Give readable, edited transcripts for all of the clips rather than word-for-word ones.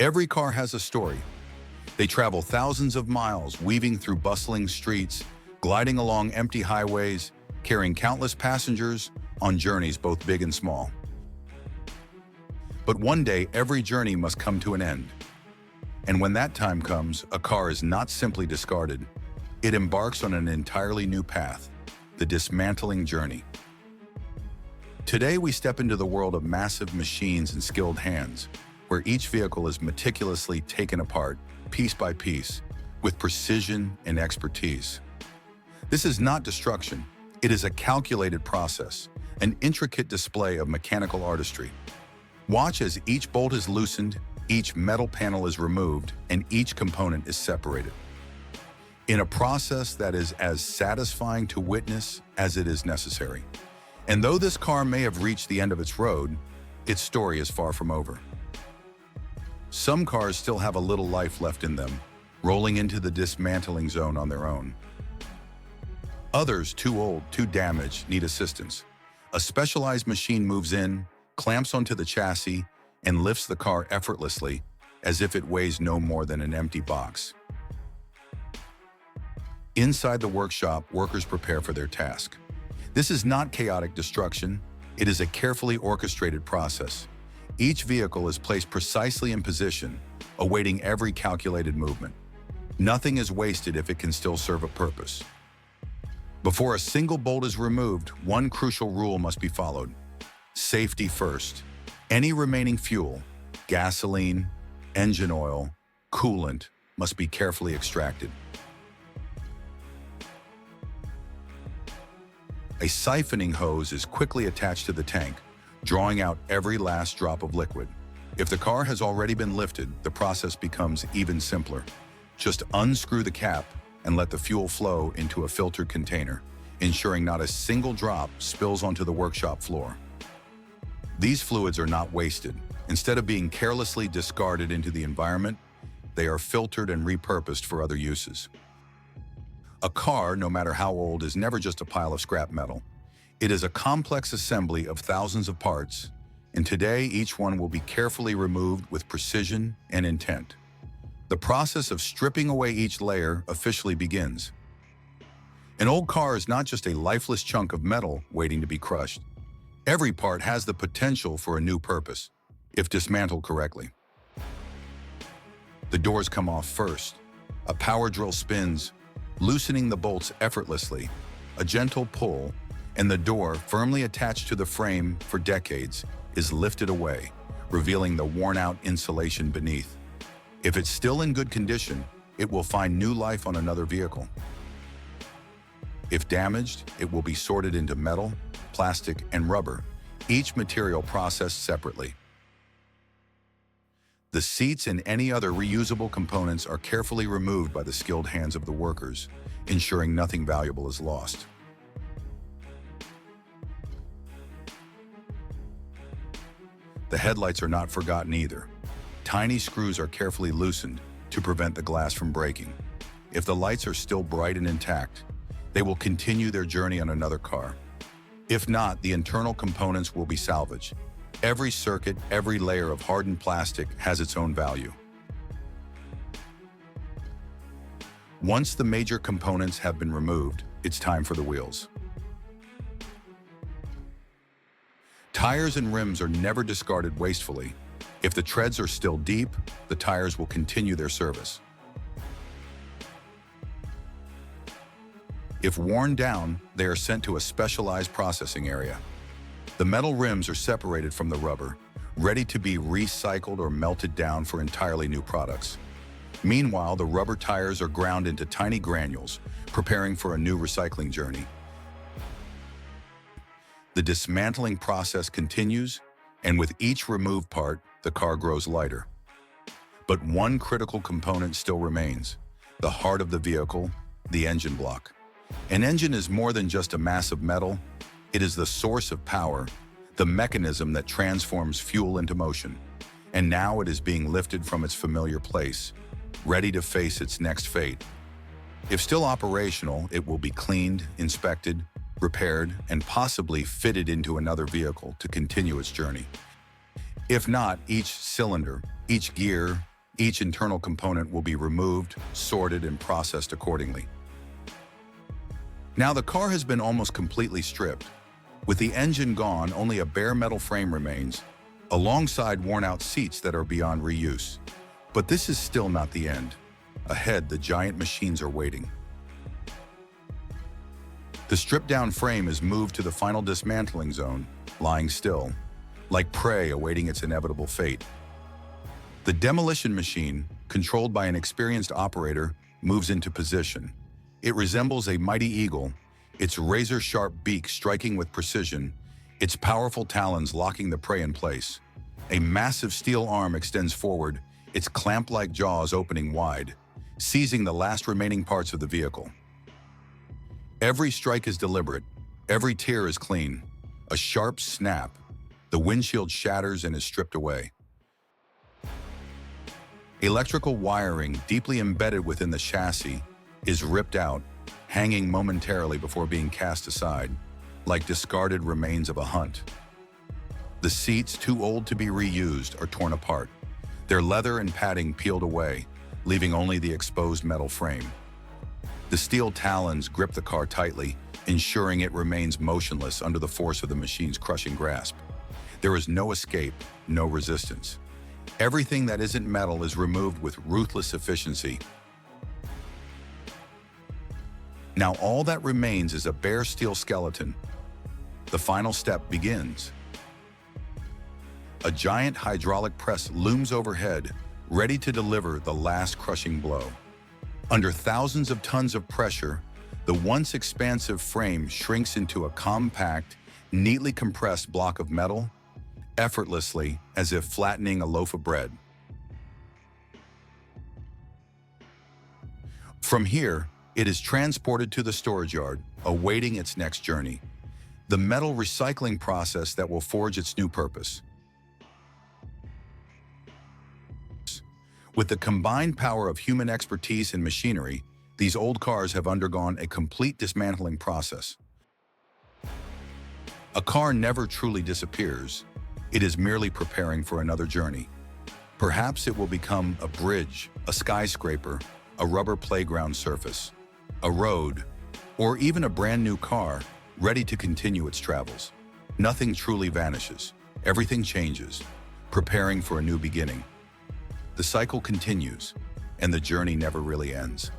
Every car has a story. They travel thousands of miles, weaving through bustling streets, gliding along empty highways, carrying countless passengers on journeys both big and small. But one day, every journey must come to an end. And when that time comes, a car is not simply discarded. It embarks on an entirely new path, the dismantling journey. Today, we step into the world of massive machines and skilled hands, where each vehicle is meticulously taken apart, piece by piece, with precision and expertise. This is not destruction. It is a calculated process, an intricate display of mechanical artistry. Watch as each bolt is loosened, each metal panel is removed, and each component is separated. In a process that is as satisfying to witness as it is necessary. And though this car may have reached the end of its road, its story is far from over. Some cars still have a little life left in them, rolling into the dismantling zone on their own. Others, too old, too damaged, need assistance. A specialized machine moves in, clamps onto the chassis, and lifts the car effortlessly, as if it weighs no more than an empty box. Inside the workshop, workers prepare for their task. This is not chaotic destruction. It is a carefully orchestrated process. Each vehicle is placed precisely in position, awaiting every calculated movement. Nothing is wasted if it can still serve a purpose. Before a single bolt is removed, one crucial rule must be followed. Safety first. Any remaining fuel, gasoline, engine oil, coolant, must be carefully extracted. A siphoning hose is quickly attached to the tank, drawing out every last drop of liquid. If the car has already been lifted, the process becomes even simpler. Just unscrew the cap and let the fuel flow into a filtered container, ensuring not a single drop spills onto the workshop floor. These fluids are not wasted. Instead of being carelessly discarded into the environment, they are filtered and repurposed for other uses. A car, no matter how old, is never just a pile of scrap metal. It is a complex assembly of thousands of parts, and today each one will be carefully removed with precision and intent. The process of stripping away each layer officially begins. An old car is not just a lifeless chunk of metal waiting to be crushed. Every part has the potential for a new purpose, if dismantled correctly. The doors come off first. A power drill spins, loosening the bolts effortlessly. A gentle pull, and the door, firmly attached to the frame for decades, is lifted away, revealing the worn-out insulation beneath. If it's still in good condition, it will find new life on another vehicle. If damaged, it will be sorted into metal, plastic, and rubber, each material processed separately. The seats and any other reusable components are carefully removed by the skilled hands of the workers, ensuring nothing valuable is lost. The headlights are not forgotten either. Tiny screws are carefully loosened to prevent the glass from breaking. If the lights are still bright and intact, they will continue their journey on another car. If not, the internal components will be salvaged. Every circuit, every layer of hardened plastic has its own value. Once the major components have been removed, it's time for the wheels. Tires and rims are never discarded wastefully. If the treads are still deep, the tires will continue their service. If worn down, they are sent to a specialized processing area. The metal rims are separated from the rubber, ready to be recycled or melted down for entirely new products. Meanwhile, the rubber tires are ground into tiny granules, preparing for a new recycling journey. The dismantling process continues, and with each removed part, the car grows lighter. But one critical component still remains: the heart of the vehicle, the engine block. An engine is more than just a mass of metal. It is the source of power, the mechanism that transforms fuel into motion. And now it is being lifted from its familiar place, ready to face its next fate. If still operational, it will be cleaned, inspected, repaired, and possibly fitted into another vehicle to continue its journey. If not, each cylinder, each gear, Each internal component will be removed, sorted, and processed accordingly. Now the car has been almost completely stripped. With the engine gone, only a bare metal frame remains, alongside worn-out seats that are beyond reuse. But this is still not the end. Ahead, the giant machines are waiting. The stripped-down frame is moved to the final dismantling zone, lying still, like prey awaiting its inevitable fate. The demolition machine, controlled by an experienced operator, moves into position. It resembles a mighty eagle, its razor-sharp beak striking with precision, its powerful talons locking the prey in place. A massive steel arm extends forward, its clamp-like jaws opening wide, seizing the last remaining parts of the vehicle. Every strike is deliberate, every tear is clean. A sharp snap, the windshield shatters and is stripped away. Electrical wiring deeply embedded within the chassis is ripped out, hanging momentarily before being cast aside, like discarded remains of a hunt. The seats, too old to be reused, are torn apart, their leather and padding peeled away, leaving only the exposed metal frame. The steel talons grip the car tightly, ensuring it remains motionless under the force of the machine's crushing grasp. There is no escape, no resistance. Everything that isn't metal is removed with ruthless efficiency. Now all that remains is a bare steel skeleton. The final step begins. A giant hydraulic press looms overhead, ready to deliver the last crushing blow. Under thousands of tons of pressure, the once expansive frame shrinks into a compact, neatly compressed block of metal, effortlessly, as if flattening a loaf of bread. From here, it is transported to the storage yard, awaiting its next journey, the metal recycling process that will forge its new purpose. With the combined power of human expertise and machinery, these old cars have undergone a complete dismantling process. A car never truly disappears. It is merely preparing for another journey. Perhaps it will become a bridge, a skyscraper, a rubber playground surface, a road, or even a brand new car ready to continue its travels. Nothing truly vanishes. Everything changes, preparing for a new beginning. The cycle continues, and the journey never really ends.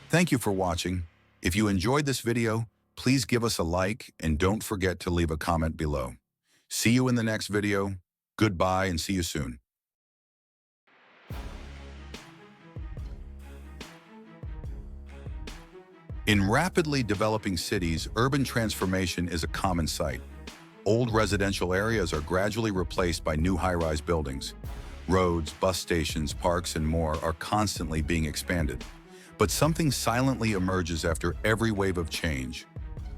Thank you for watching. If you enjoyed this video, please give us a like and don't forget to leave a comment below. See you in the next video. Goodbye and see you soon. In rapidly developing cities, urban transformation is a common sight. Old residential areas are gradually replaced by new high-rise buildings. Roads, bus stations, parks, and more are constantly being expanded. But something silently emerges after every wave of change: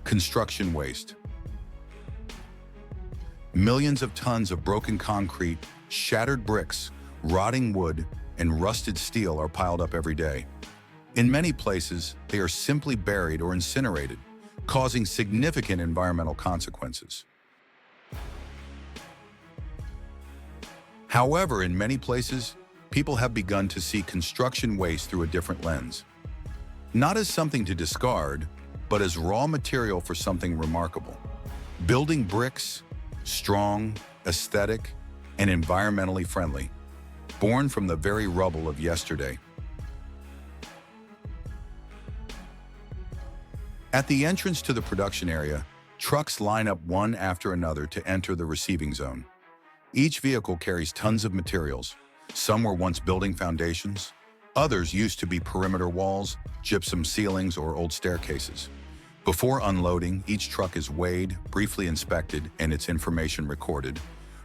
construction waste. Millions of tons of broken concrete, shattered bricks, rotting wood, and rusted steel are piled up every day. In many places, they are simply buried or incinerated, causing significant environmental consequences. However, in many places, people have begun to see construction waste through a different lens. Not as something to discard, but as raw material for something remarkable. Building bricks, strong, aesthetic, and environmentally friendly, born from the very rubble of yesterday. At the entrance to the production area, trucks line up one after another to enter the receiving zone. Each vehicle carries tons of materials. Some were once building foundations. Others used to be perimeter walls, gypsum ceilings, or old staircases. Before unloading, each truck is weighed, briefly inspected, and its information recorded,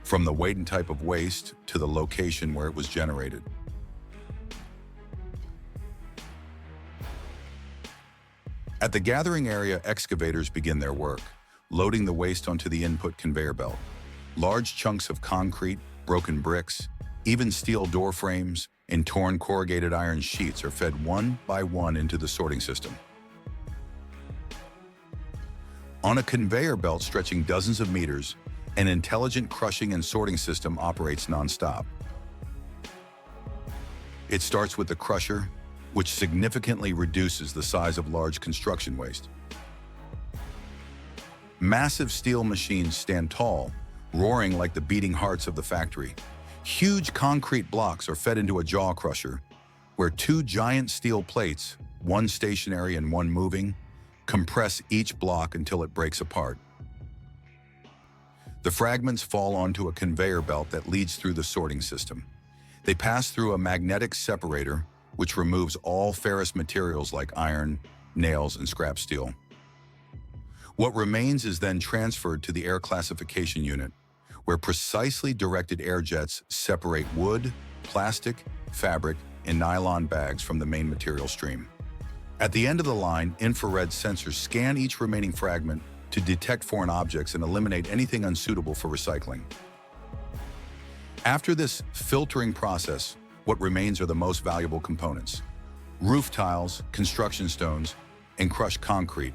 from the weight and type of waste to the location where it was generated. At the gathering area, excavators begin their work, loading the waste onto the input conveyor belt. Large chunks of concrete, broken bricks, even steel door frames, and torn corrugated iron sheets are fed one by one into the sorting system. On a conveyor belt stretching dozens of meters, an intelligent crushing and sorting system operates non-stop. It starts with the crusher, which significantly reduces the size of large construction waste. Massive steel machines stand tall, roaring like the beating hearts of the factory. Huge concrete blocks are fed into a jaw crusher, where two giant steel plates, one stationary and one moving, compress each block until it breaks apart. The fragments fall onto a conveyor belt that leads through the sorting system. They pass through a magnetic separator, which removes all ferrous materials like iron, nails, and scrap steel. What remains is then transferred to the air classification unit, where precisely directed air jets separate wood, plastic, fabric, and nylon bags from the main material stream. At the end of the line, infrared sensors scan each remaining fragment to detect foreign objects and eliminate anything unsuitable for recycling. After this filtering process, what remains are the most valuable components: roof tiles, construction stones, and crushed concrete.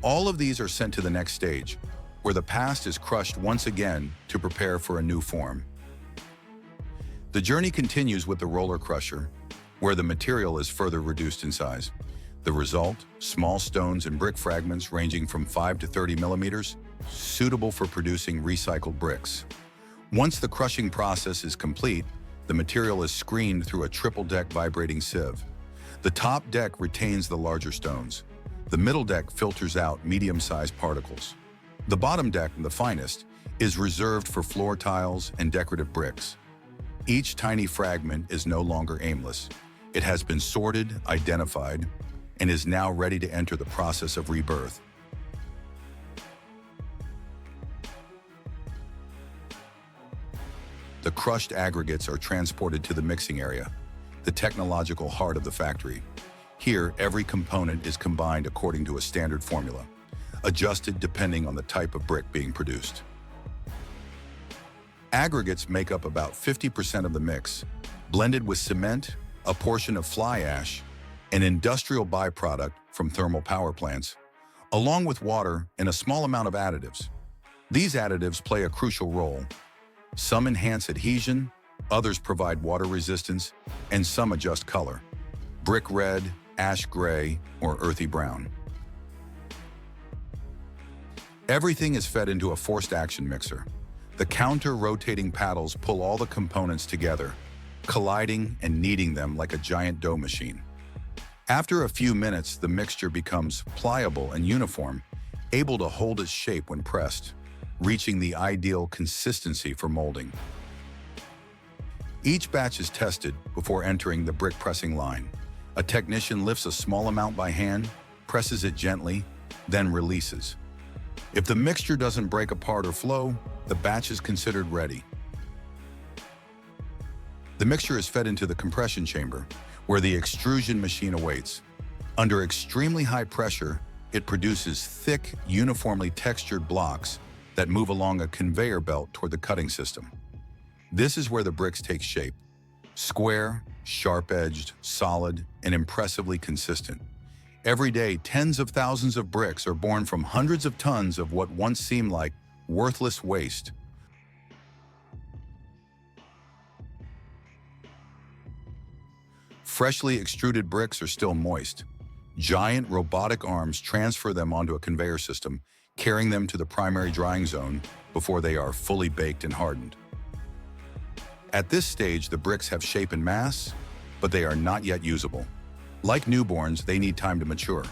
All of these are sent to the next stage, where the past is crushed once again to prepare for a new form. The journey continues with the roller crusher, where the material is further reduced in size. The result, small stones and brick fragments ranging from 5 to 30 millimeters, suitable for producing recycled bricks. Once the crushing process is complete, the material is screened through a triple-deck vibrating sieve. The top deck retains the larger stones. The middle deck filters out medium-sized particles. The bottom deck, the finest, is reserved for floor tiles and decorative bricks. Each tiny fragment is no longer aimless. It has been sorted, identified, and is now ready to enter the process of rebirth. The crushed aggregates are transported to the mixing area, the technological heart of the factory. Here, every component is combined according to a standard formula, adjusted depending on the type of brick being produced. Aggregates make up about 50% of the mix, blended with cement, a portion of fly ash, an industrial byproduct from thermal power plants, along with water and a small amount of additives. These additives play a crucial role. Some enhance adhesion, others provide water resistance, and some adjust color: brick red, ash gray, or earthy brown. Everything is fed into a forced action mixer. The counter-rotating paddles pull all the components together, colliding and kneading them like a giant dough machine. After a few minutes, the mixture becomes pliable and uniform, able to hold its shape when pressed, reaching the ideal consistency for molding. Each batch is tested before entering the brick pressing line. A technician lifts a small amount by hand, presses it gently, then releases. If the mixture doesn't break apart or flow, the batch is considered ready. The mixture is fed into the compression chamber, where the extrusion machine awaits. Under extremely high pressure, it produces thick, uniformly textured blocks that move along a conveyor belt toward the cutting system. This is where the bricks take shape: square, sharp-edged, solid, and impressively consistent. Every day, tens of thousands of bricks are born from hundreds of tons of what once seemed like worthless waste. Freshly extruded bricks are still moist. Giant robotic arms transfer them onto a conveyor system, carrying them to the primary drying zone before they are fully baked and hardened. At this stage, the bricks have shape and mass, but they are not yet usable. Like newborns, they need time to mature.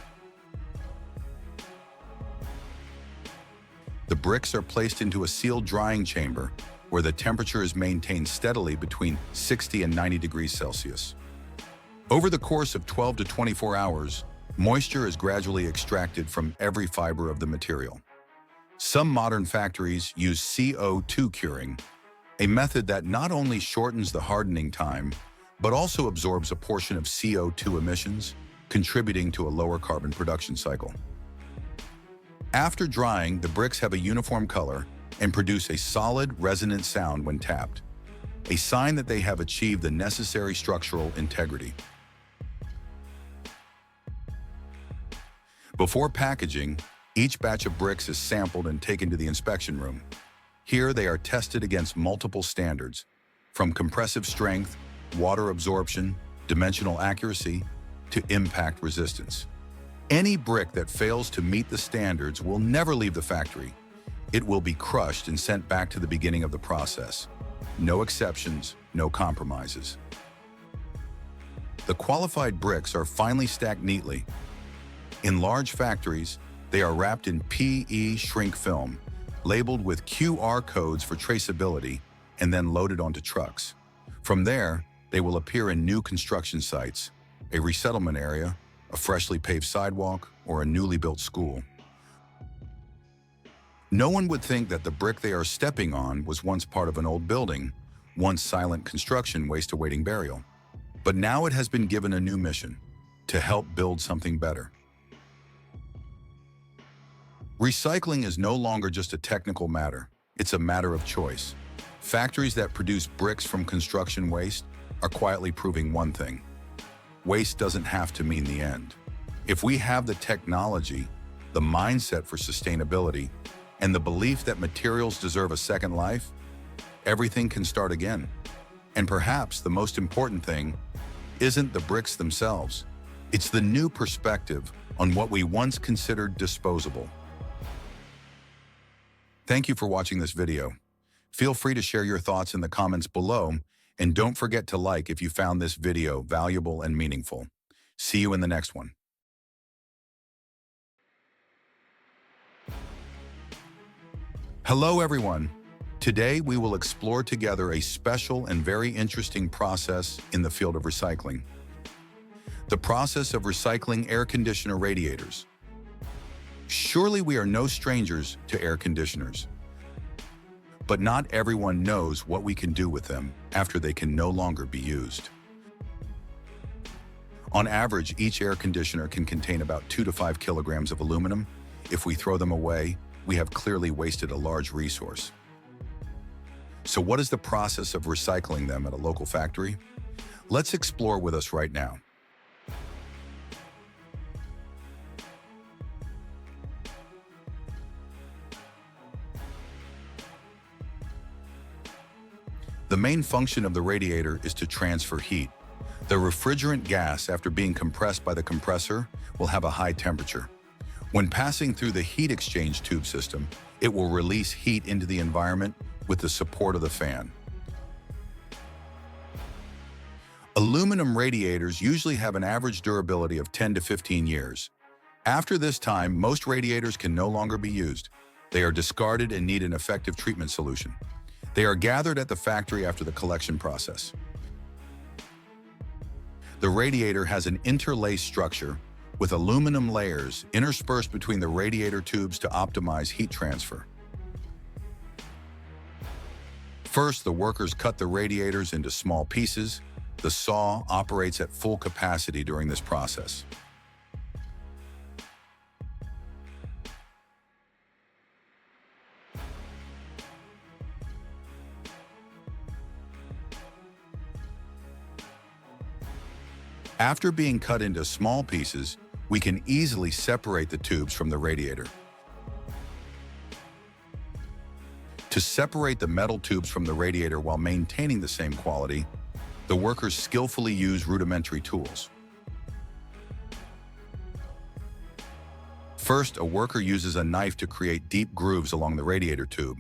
The bricks are placed into a sealed drying chamber where the temperature is maintained steadily between 60 and 90 degrees Celsius. Over the course of 12 to 24 hours, moisture is gradually extracted from every fiber of the material. Some modern factories use CO2 curing, a method that not only shortens the hardening time, but also absorbs a portion of CO2 emissions, contributing to a lower carbon production cycle. After drying, the bricks have a uniform color and produce a solid, resonant sound when tapped, a sign that they have achieved the necessary structural integrity. Before packaging, each batch of bricks is sampled and taken to the inspection room. Here, they are tested against multiple standards, from compressive strength water absorption, dimensional accuracy, to impact resistance. Any brick that fails to meet the standards will never leave the factory. It will be crushed and sent back to the beginning of the process. No exceptions, no compromises. The qualified bricks are finally stacked neatly. In large factories, they are wrapped in PE shrink film, labeled with QR codes for traceability, and then loaded onto trucks. From there, they will appear in new construction sites, a resettlement area, a freshly paved sidewalk, or a newly built school. No one would think that the brick they are stepping on was once part of an old building, once silent construction waste awaiting burial. But now it has been given a new mission, to help build something better. Recycling is no longer just a technical matter, it's a matter of choice. Factories that produce bricks from construction waste are quietly proving one thing: waste doesn't have to mean the end. If we have the technology, the mindset for sustainability, and the belief that materials deserve a second life, everything can start again. And perhaps the most important thing isn't the bricks themselves. It's the new perspective on what we once considered disposable. Thank you for watching this video. Feel free to share your thoughts in the comments below, and don't forget to like if you found this video valuable and meaningful. See you in the next one. Hello everyone. Today we will explore together a special and very interesting process in the field of recycling. The process of recycling air conditioner radiators. Surely we are no strangers to air conditioners. But not everyone knows what we can do with them after they can no longer be used. On average, each air conditioner can contain about 2 to 5 kilograms of aluminum. If we throw them away, we have clearly wasted a large resource. So what is the process of recycling them at a local factory? Let's explore with us right now. The main function of the radiator is to transfer heat. The refrigerant gas, after being compressed by the compressor, will have a high temperature. When passing through the heat exchange tube system, it will release heat into the environment with the support of the fan. Aluminum radiators usually have an average durability of 10 to 15 years. After this time, most radiators can no longer be used. They are discarded and need an effective treatment solution. They are gathered at the factory after the collection process. The radiator has an interlaced structure with aluminum layers interspersed between the radiator tubes to optimize heat transfer. First, the workers cut the radiators into small pieces. The saw operates at full capacity during this process. After being cut into small pieces, we can easily separate the tubes from the radiator. To separate the metal tubes from the radiator while maintaining the same quality, the workers skillfully use rudimentary tools. First, a worker uses a knife to create deep grooves along the radiator tube.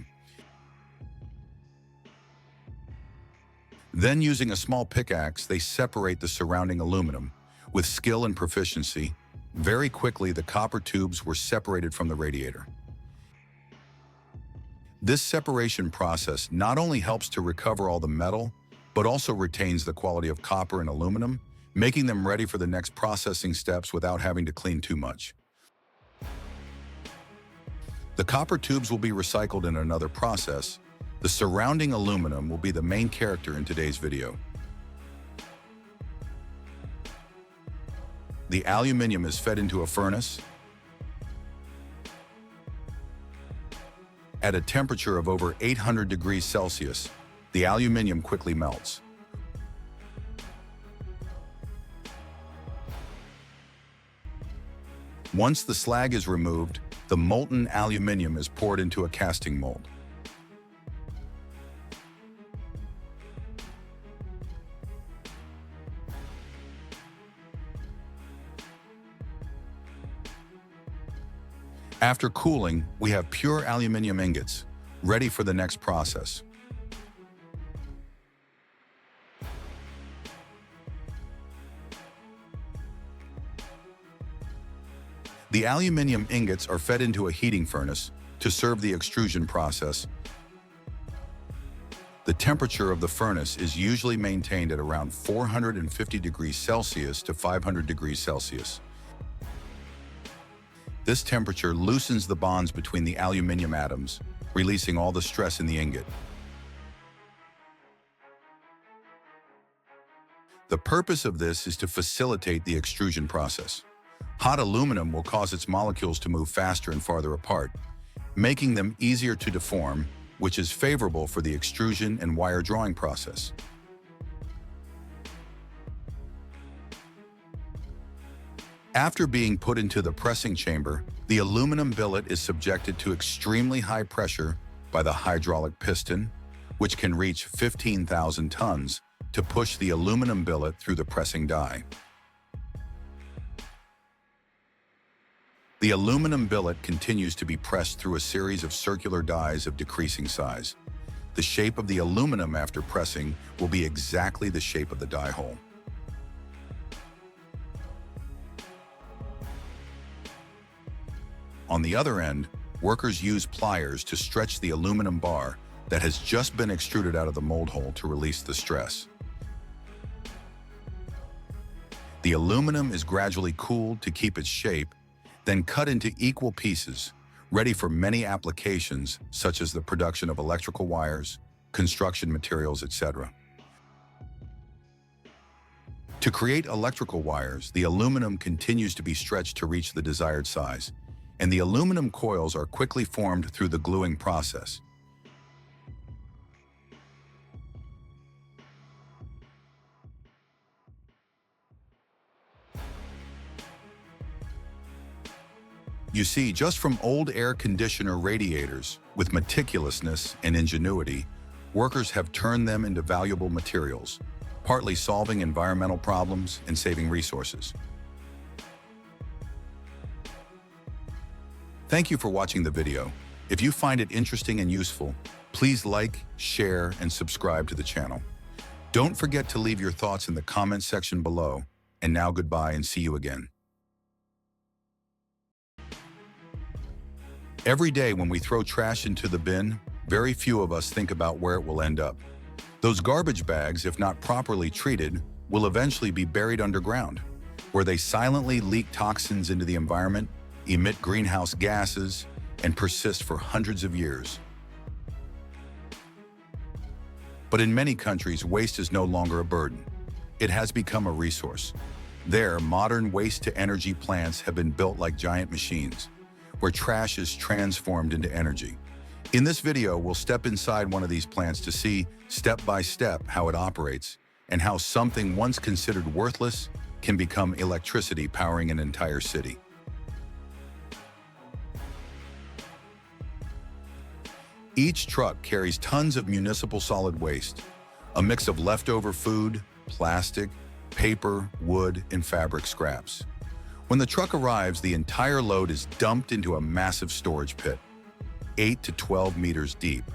Then, using a small pickaxe, they separate the surrounding aluminum. With skill and proficiency, very quickly the copper tubes were separated from the radiator. This separation process not only helps to recover all the metal, but also retains the quality of copper and aluminum, making them ready for the next processing steps without having to clean too much. The copper tubes will be recycled in another process. The surrounding aluminum will be the main character in today's video. The aluminum is fed into a furnace at a temperature of over 800 degrees Celsius. The aluminum quickly melts. Once the slag is removed, the molten aluminum is poured into a casting mold. After cooling, we have pure aluminum ingots, ready for the next process. The aluminum ingots are fed into a heating furnace to serve the extrusion process. The temperature of the furnace is usually maintained at around 450 degrees Celsius to 500 degrees Celsius. This temperature loosens the bonds between the aluminum atoms, releasing all the stress in the ingot. The purpose of this is to facilitate the extrusion process. Hot aluminum will cause its molecules to move faster and farther apart, making them easier to deform, which is favorable for the extrusion and wire drawing process. After being put into the pressing chamber, the aluminum billet is subjected to extremely high pressure by the hydraulic piston, which can reach 15,000 tons, to push the aluminum billet through the pressing die. The aluminum billet continues to be pressed through a series of circular dies of decreasing size. The shape of the aluminum after pressing will be exactly the shape of the die hole. On the other end, workers use pliers to stretch the aluminum bar that has just been extruded out of the mold hole to release the stress. The aluminum is gradually cooled to keep its shape, then cut into equal pieces, ready for many applications such as the production of electrical wires, construction materials, etc. To create electrical wires, the aluminum continues to be stretched to reach the desired size, and the aluminum coils are quickly formed through the gluing process. You see, just from old air conditioner radiators, with meticulousness and ingenuity, workers have turned them into valuable materials, partly solving environmental problems and saving resources. Thank you for watching the video. If you find it interesting and useful, please like, share, and subscribe to the channel. Don't forget to leave your thoughts in the comment section below. And now goodbye and see you again. Every day when we throw trash into the bin, very few of us think about where it will end up. Those garbage bags, if not properly treated, will eventually be buried underground, where they silently leak toxins into the environment, emit greenhouse gases, and persist for hundreds of years. But in many countries, waste is no longer a burden. It has become a resource. There, modern waste-to-energy plants have been built like giant machines, where trash is transformed into energy. In this video, we'll step inside one of these plants to see, step by step, how it operates and how something once considered worthless can become electricity powering an entire city. Each truck carries tons of municipal solid waste, a mix of leftover food, plastic, paper, wood, and fabric scraps. When the truck arrives, the entire load is dumped into a massive storage pit, 8 to 12 meters deep.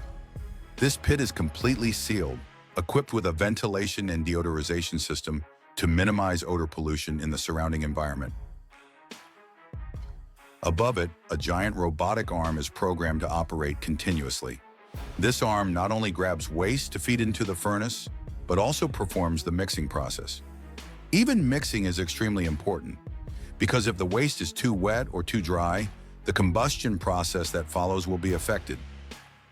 This pit is completely sealed, equipped with a ventilation and deodorization system to minimize odor pollution in the surrounding environment. Above it, a giant robotic arm is programmed to operate continuously. This arm not only grabs waste to feed into the furnace, but also performs the mixing process. Even mixing is extremely important, because if the waste is too wet or too dry, the combustion process that follows will be affected.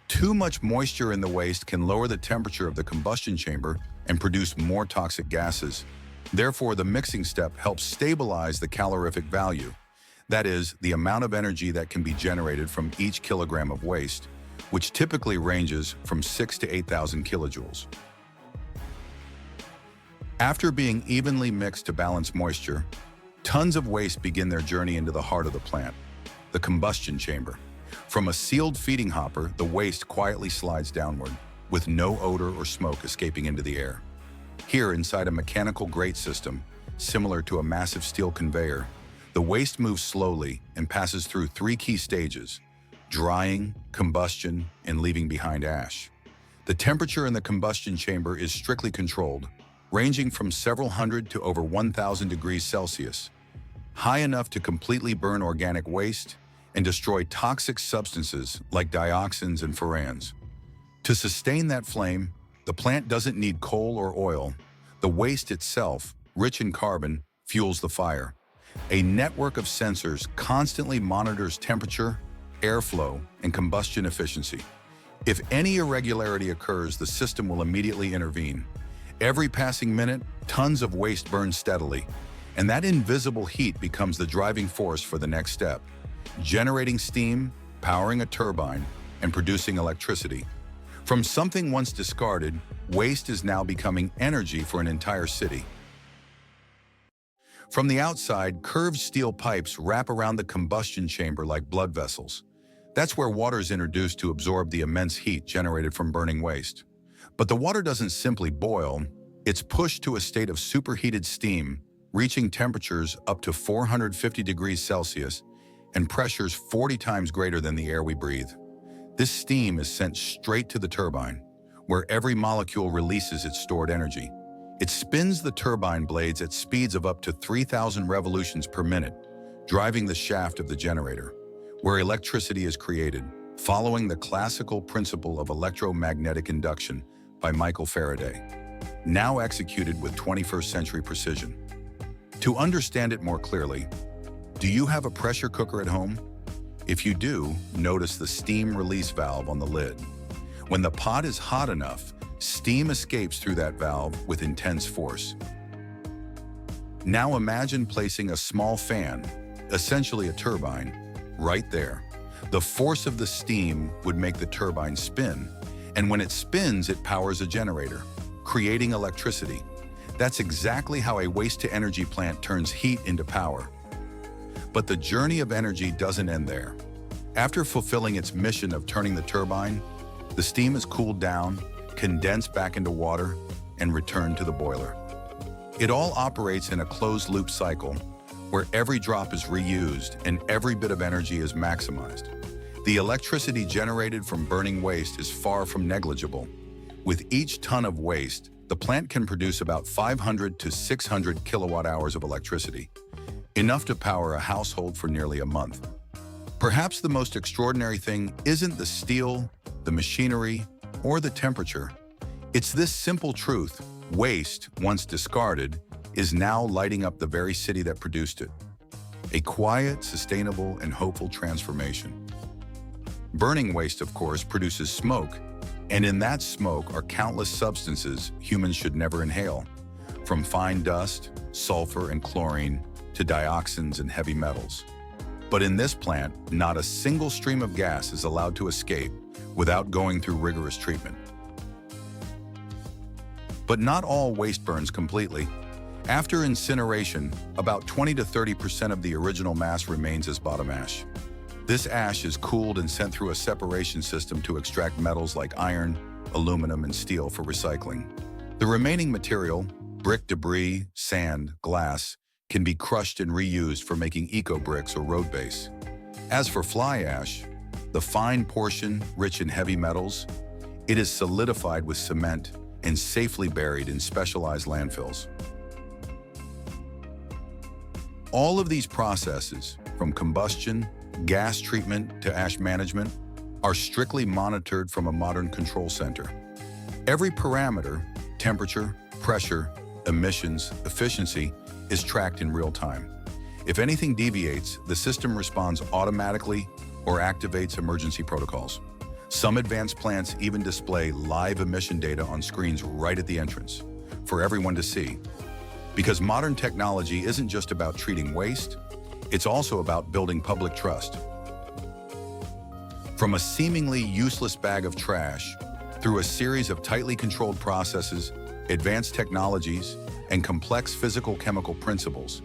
Too much moisture in the waste can lower the temperature of the combustion chamber and produce more toxic gases. Therefore, the mixing step helps stabilize the calorific value, that is, the amount of energy that can be generated from each kilogram of waste, which typically ranges from 6,000 to 8,000 kilojoules. After being evenly mixed to balance moisture, tons of waste begin their journey into the heart of the plant, the combustion chamber. From a sealed feeding hopper, the waste quietly slides downward, with no odor or smoke escaping into the air. Here, inside a mechanical grate system, similar to a massive steel conveyor, The waste moves slowly and passes through three key stages: drying, combustion, and leaving behind ash. The temperature in the combustion chamber is strictly controlled, ranging from several hundred to over 1,000 degrees Celsius, high enough to completely burn organic waste and destroy toxic substances like dioxins and furans. To sustain that flame, the plant doesn't need coal or oil. The waste itself, rich in carbon, fuels the fire. A network of sensors constantly monitors temperature, airflow, and combustion efficiency. If any irregularity occurs, the system will immediately intervene. Every passing minute, tons of waste burn steadily, and that invisible heat becomes the driving force for the next step: generating steam, powering a turbine, and producing electricity. From something once discarded, waste is now becoming energy for an entire city. From the outside, curved steel pipes wrap around the combustion chamber like blood vessels. That's where water is introduced to absorb the immense heat generated from burning waste. But the water doesn't simply boil, it's pushed to a state of superheated steam, reaching temperatures up to 450 degrees Celsius and pressures 40 times greater than the air we breathe. This steam is sent straight to the turbine, where every molecule releases its stored energy. It spins the turbine blades at speeds of up to 3,000 revolutions per minute, driving the shaft of the generator, where electricity is created, following the classical principle of electromagnetic induction by Michael Faraday, now executed with 21st century precision. To understand it more clearly, do you have a pressure cooker at home? If you do, notice the steam release valve on the lid. When the pot is hot enough, steam escapes through that valve with intense force. Now imagine placing a small fan, essentially a turbine, right there. The force of the steam would make the turbine spin, and when it spins, it powers a generator, creating electricity. That's exactly how a waste-to-energy plant turns heat into power. But the journey of energy doesn't end there. After fulfilling its mission of turning the turbine, the steam is cooled down, condensed back into water, and returned to the boiler. It all operates in a closed-loop cycle, where every drop is reused and every bit of energy is maximized. The electricity generated from burning waste is far from negligible. With each ton of waste, the plant can produce about 500 to 600 kilowatt hours of electricity, enough to power a household for nearly a month. Perhaps the most extraordinary thing isn't the steel, the machinery, or the temperature. It's this simple truth: waste, once discarded, is now lighting up the very city that produced it. A quiet, sustainable, and hopeful transformation. Burning waste, of course, produces smoke, and in that smoke are countless substances humans should never inhale, from fine dust, sulfur, and chlorine, to dioxins and heavy metals. But in this plant, not a single stream of gas is allowed to escape without going through rigorous treatment. But not all waste burns completely. After incineration, about 20 to 30% of the original mass remains as bottom ash. This ash is cooled and sent through a separation system to extract metals like iron, aluminum, and steel for recycling. The remaining material, brick debris, sand, glass, can be crushed and reused for making eco-bricks or road base. As for fly ash, the fine portion, rich in heavy metals, it is solidified with cement and safely buried in specialized landfills. All of these processes, from combustion, gas treatment to ash management, are strictly monitored from a modern control center. Every parameter, temperature, pressure, emissions, efficiency, is tracked in real time. If anything deviates, the system responds automatically or activates emergency protocols. Some advanced plants even display live emission data on screens right at the entrance for everyone to see. Because modern technology isn't just about treating waste, it's also about building public trust. From a seemingly useless bag of trash, through a series of tightly controlled processes, advanced technologies, and complex physical-chemical principles,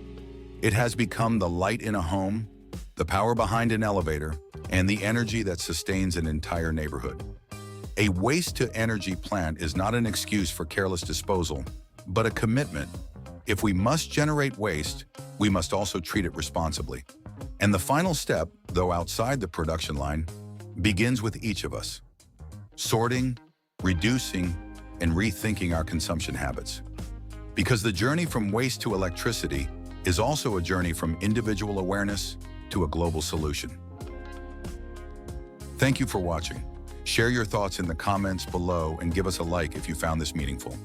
it has become the light in a home, the power behind an elevator, and the energy that sustains an entire neighborhood. A waste-to-energy plant is not an excuse for careless disposal, but a commitment if we must generate waste, we must also treat it responsibly. And the final step, though outside the production line, begins with each of us. Sorting, reducing, and rethinking our consumption habits. Because the journey from waste to electricity is also a journey from individual awareness to a global solution. Thank you for watching. Share your thoughts in the comments below and give us a like if you found this meaningful.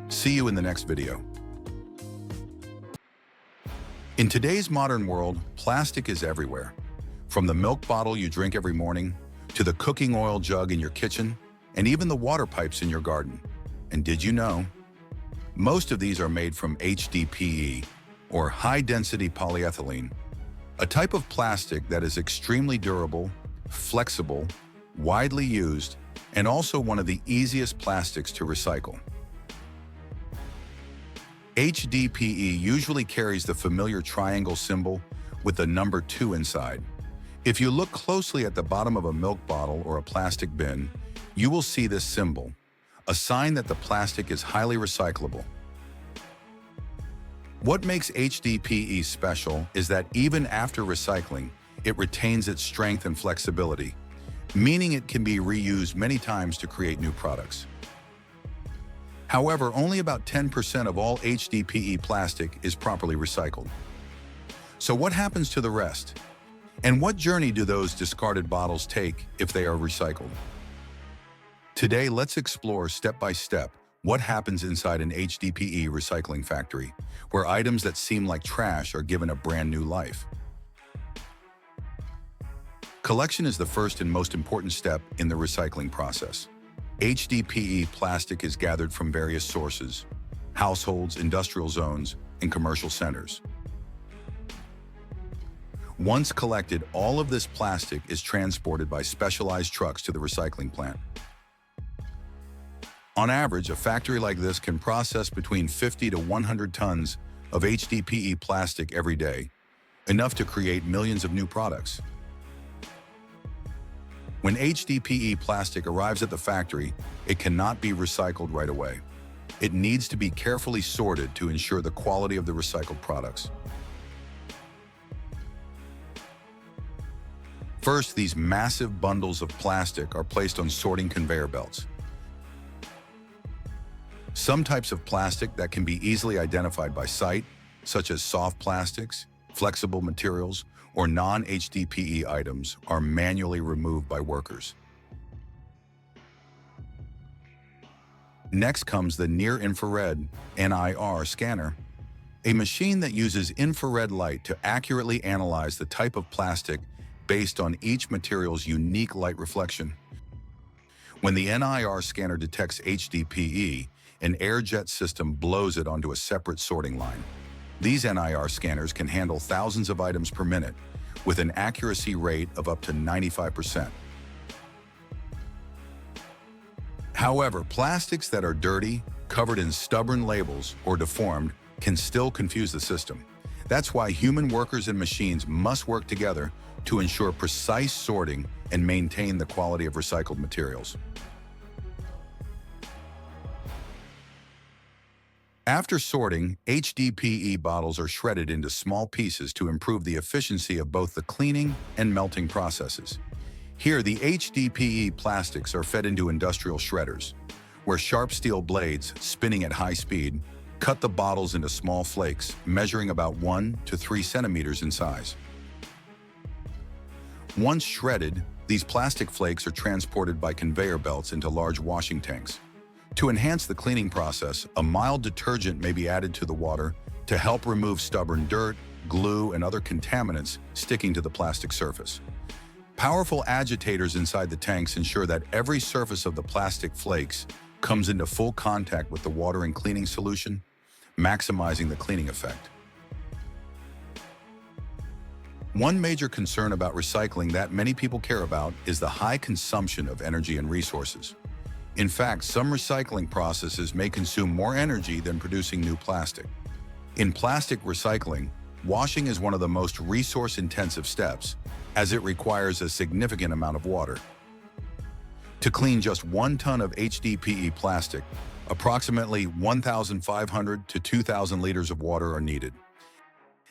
See you in the next video. In today's modern world, plastic is everywhere. From the milk bottle you drink every morning, to the cooking oil jug in your kitchen, and even the water pipes in your garden. And did you know? Most of these are made from HDPE, or high-density polyethylene, a type of plastic that is extremely durable, flexible, widely used, and also one of the easiest plastics to recycle. HDPE usually carries the familiar triangle symbol with the number 2 inside. If you look closely at the bottom of a milk bottle or a plastic bin, you will see this symbol, a sign that the plastic is highly recyclable. What makes HDPE special is that even after recycling, it retains its strength and flexibility, meaning it can be reused many times to create new products. However, only about 10% of all HDPE plastic is properly recycled. So what happens to the rest? And what journey do those discarded bottles take if they are recycled? Today, let's explore step by step what happens inside an HDPE recycling factory, where items that seem like trash are given a brand new life. Collection is the first and most important step in the recycling process. HDPE plastic is gathered from various sources: households, industrial zones, and commercial centers. Once collected, all of this plastic is transported by specialized trucks to the recycling plant. On average, a factory like this can process between 50 to 100 tons of HDPE plastic every day, enough to create millions of new products. When HDPE plastic arrives at the factory, it cannot be recycled right away. It needs to be carefully sorted to ensure the quality of the recycled products. First, these massive bundles of plastic are placed on sorting conveyor belts. Some types of plastic that can be easily identified by sight, such as soft plastics, flexible materials, or non-HDPE items, are manually removed by workers. Next comes the near-infrared (NIR) scanner, a machine that uses infrared light to accurately analyze the type of plastic based on each material's unique light reflection. When the NIR scanner detects HDPE, an air jet system blows it onto a separate sorting line. These NIR scanners can handle thousands of items per minute, with an accuracy rate of up to 95%. However, plastics that are dirty, covered in stubborn labels, or deformed can still confuse the system. That's why human workers and machines must work together to ensure precise sorting and maintain the quality of recycled materials. After sorting, HDPE bottles are shredded into small pieces to improve the efficiency of both the cleaning and melting processes. Here, the HDPE plastics are fed into industrial shredders, where sharp steel blades, spinning at high speed, cut the bottles into small flakes, measuring about 1 to 3 centimeters in size. Once shredded, these plastic flakes are transported by conveyor belts into large washing tanks. To enhance the cleaning process, a mild detergent may be added to the water to help remove stubborn dirt, glue, and other contaminants sticking to the plastic surface. Powerful agitators inside the tanks ensure that every surface of the plastic flakes comes into full contact with the water and cleaning solution, maximizing the cleaning effect. One major concern about recycling that many people care about is the high consumption of energy and resources. In fact, some recycling processes may consume more energy than producing new plastic. In plastic recycling, washing is one of the most resource-intensive steps, as it requires a significant amount of water. To clean just 1 ton of HDPE plastic, Approximately 1,500 to 2,000 liters of water are needed.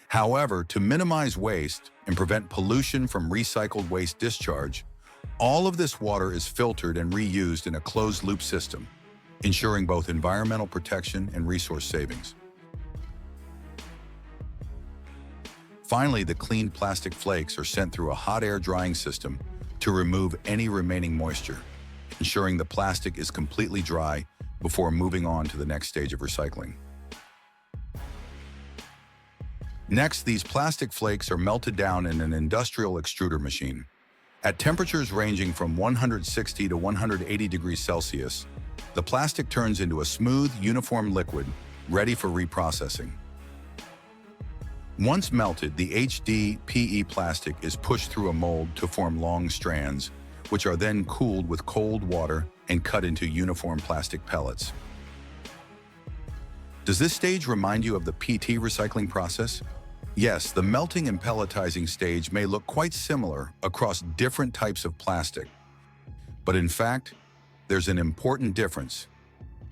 However, to minimize waste and prevent pollution from recycled waste discharge, all of this water is filtered and reused in a closed-loop system, ensuring both environmental protection and resource savings. Finally, the cleaned plastic flakes are sent through a hot air drying system to remove any remaining moisture, ensuring the plastic is completely dry before moving on to the next stage of recycling. Next, these plastic flakes are melted down in an industrial extruder machine. At temperatures ranging from 160 to 180 degrees Celsius, the plastic turns into a smooth, uniform liquid ready for reprocessing. Once melted, the HDPE plastic is pushed through a mold to form long strands, which are then cooled with cold water and cut into uniform plastic pellets. Does this stage remind you of the PT recycling process? Yes, the melting and pelletizing stage may look quite similar across different types of plastic. But in fact, there's an important difference: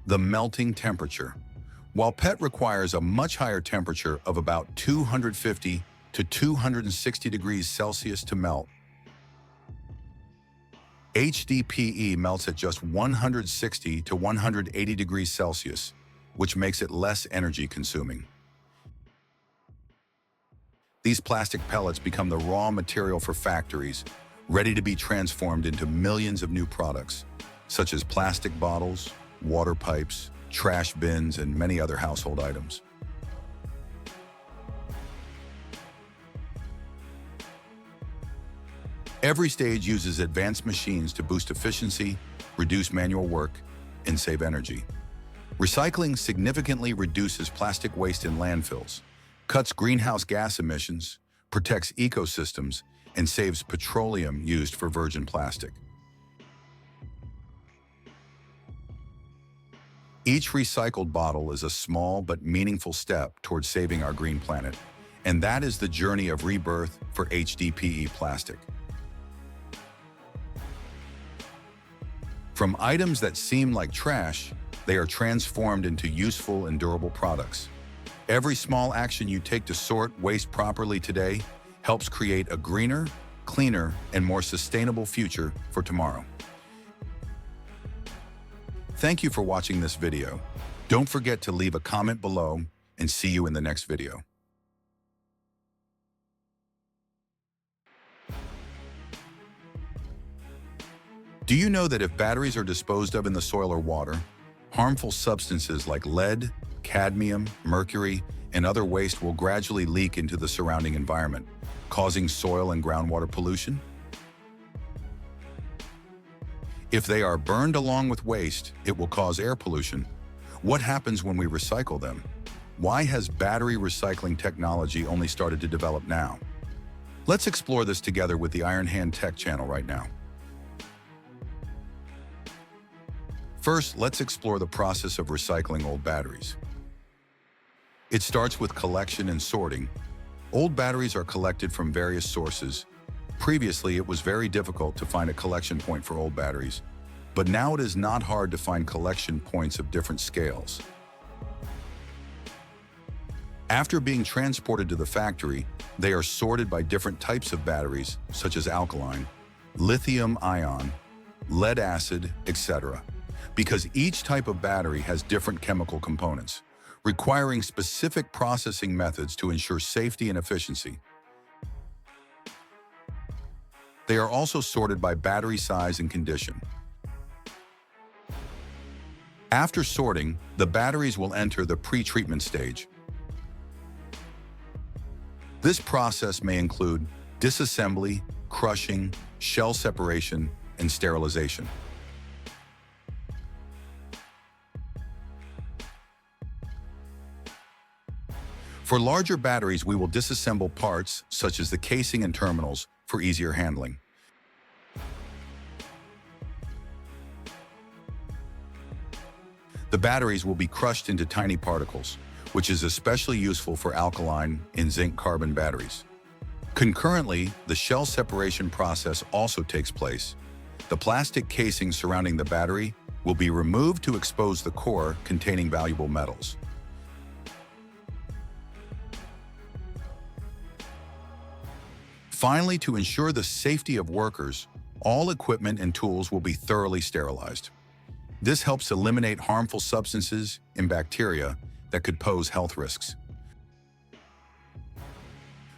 the melting temperature. While PET requires a much higher temperature of about 250 to 260 degrees Celsius to melt, HDPE melts at just 160 to 180 degrees Celsius, which makes it less energy consuming. These plastic pellets become the raw material for factories, ready to be transformed into millions of new products, such as plastic bottles, water pipes, trash bins, and many other household items. Every stage uses advanced machines to boost efficiency, reduce manual work, and save energy. Recycling significantly reduces plastic waste in landfills, cuts greenhouse gas emissions, protects ecosystems, and saves petroleum used for virgin plastic. Each recycled bottle is a small but meaningful step towards saving our green planet, and that is the journey of rebirth for HDPE plastic. From items that seem like trash, they are transformed into useful and durable products. Every small action you take to sort waste properly today helps create a greener, cleaner, and more sustainable future for tomorrow. Thank you for watching this video. Don't forget to leave a comment below, and see you in the next video. Do you know that if batteries are disposed of in the soil or water, harmful substances like lead, cadmium, mercury, and other waste will gradually leak into the surrounding environment, causing soil and groundwater pollution? If they are burned along with waste, it will cause air pollution. What happens when we recycle them? Why has battery recycling technology only started to develop now? Let's explore this together with the IronHand Tech channel right now. First, let's explore the process of recycling old batteries. It starts with collection and sorting. Old batteries are collected from various sources. Previously, it was very difficult to find a collection point for old batteries, but now it is not hard to find collection points of different scales. After being transported to the factory, they are sorted by different types of batteries, such as alkaline, lithium-ion, lead acid, etc., because each type of battery has different chemical components, requiring specific processing methods to ensure safety and efficiency. They are also sorted by battery size and condition. After sorting, the batteries will enter the pre-treatment stage. This process may include disassembly, crushing, shell separation, and sterilization. For larger batteries, we will disassemble parts, such as the casing and terminals, for easier handling. The batteries will be crushed into tiny particles, which is especially useful for alkaline and zinc-carbon batteries. Concurrently, the shell separation process also takes place. The plastic casing surrounding the battery will be removed to expose the core containing valuable metals. Finally, to ensure the safety of workers, all equipment and tools will be thoroughly sterilized. This helps eliminate harmful substances and bacteria that could pose health risks.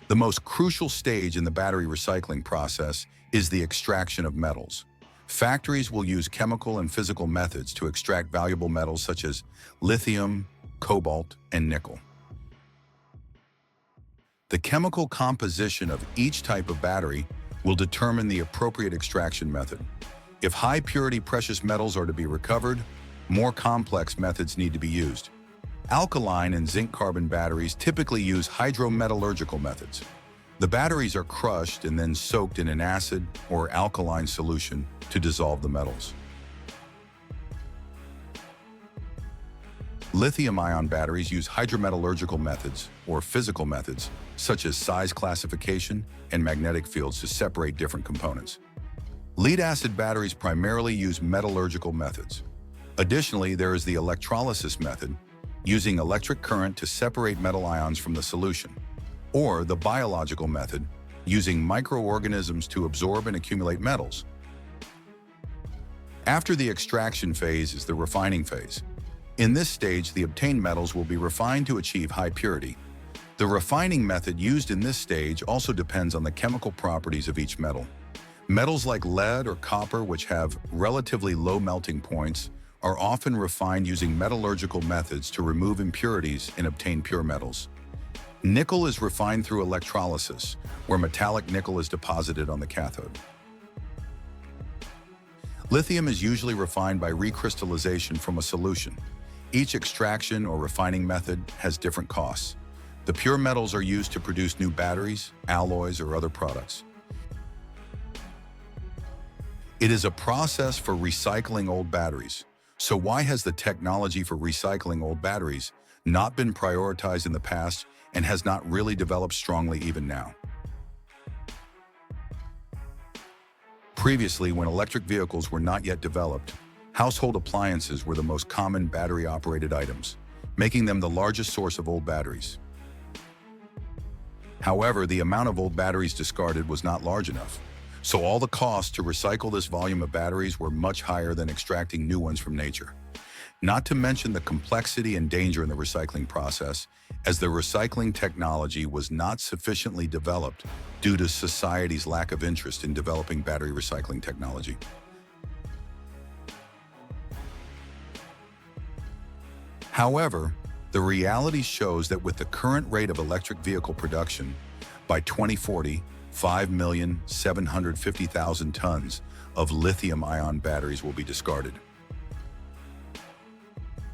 The most crucial stage in the battery recycling process is the extraction of metals. Factories will use chemical and physical methods to extract valuable metals such as lithium, cobalt, and nickel. The chemical composition of each type of battery will determine the appropriate extraction method. If high-purity precious metals are to be recovered, more complex methods need to be used. Alkaline and zinc-carbon batteries typically use hydrometallurgical methods. The batteries are crushed and then soaked in an acid or alkaline solution to dissolve the metals. Lithium-ion batteries use hydrometallurgical methods or physical methods, such as size classification and magnetic fields to separate different components. Lead-acid batteries primarily use metallurgical methods. Additionally, there is the electrolysis method, using electric current to separate metal ions from the solution, or the biological method, using microorganisms to absorb and accumulate metals. After the extraction phase is the refining phase. In this stage, the obtained metals will be refined to achieve high purity. The refining method used in this stage also depends on the chemical properties of each metal. Metals like lead or copper, which have relatively low melting points, are often refined using metallurgical methods to remove impurities and obtain pure metals. Nickel is refined through electrolysis, where metallic nickel is deposited on the cathode. Lithium is usually refined by recrystallization from a solution. Each extraction or refining method has different costs. The pure metals are used to produce new batteries, alloys, or other products. It is a process for recycling old batteries. So why has the technology for recycling old batteries not been prioritized in the past and has not really developed strongly even now? Previously, when electric vehicles were not yet developed, household appliances were the most common battery-operated items, making them the largest source of old batteries. However, the amount of old batteries discarded was not large enough, so all the costs to recycle this volume of batteries were much higher than extracting new ones from nature. Not to mention the complexity and danger in the recycling process, as the recycling technology was not sufficiently developed due to society's lack of interest in developing battery recycling technology. However, the reality shows that with the current rate of electric vehicle production, by 2040, 5,750,000 tons of lithium-ion batteries will be discarded.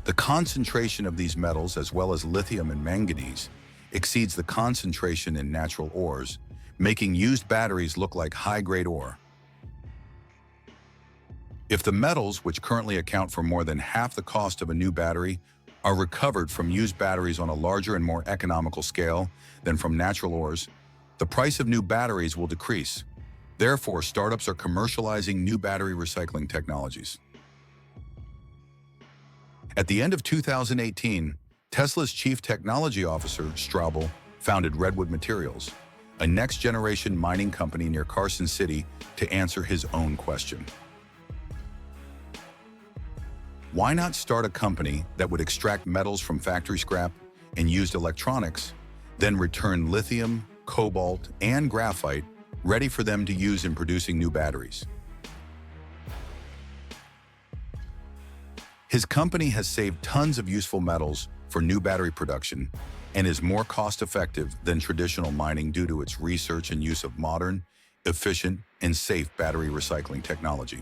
The concentration of these metals, as well as lithium and manganese, exceeds the concentration in natural ores, making used batteries look like high-grade ore. If the metals, which currently account for more than half the cost of a new battery, are recovered from used batteries on a larger and more economical scale than from natural ores, the price of new batteries will decrease. Therefore, startups are commercializing new battery recycling technologies. At the end of 2018, Tesla's chief technology officer, Straubel, founded Redwood Materials, a next-generation mining company near Carson City, to answer his own question. Why not start a company that would extract metals from factory scrap and used electronics, then return lithium, cobalt, and graphite ready for them to use in producing new batteries? His company has saved tons of useful metals for new battery production and is more cost-effective than traditional mining due to its research and use of modern, efficient, and safe battery recycling technology.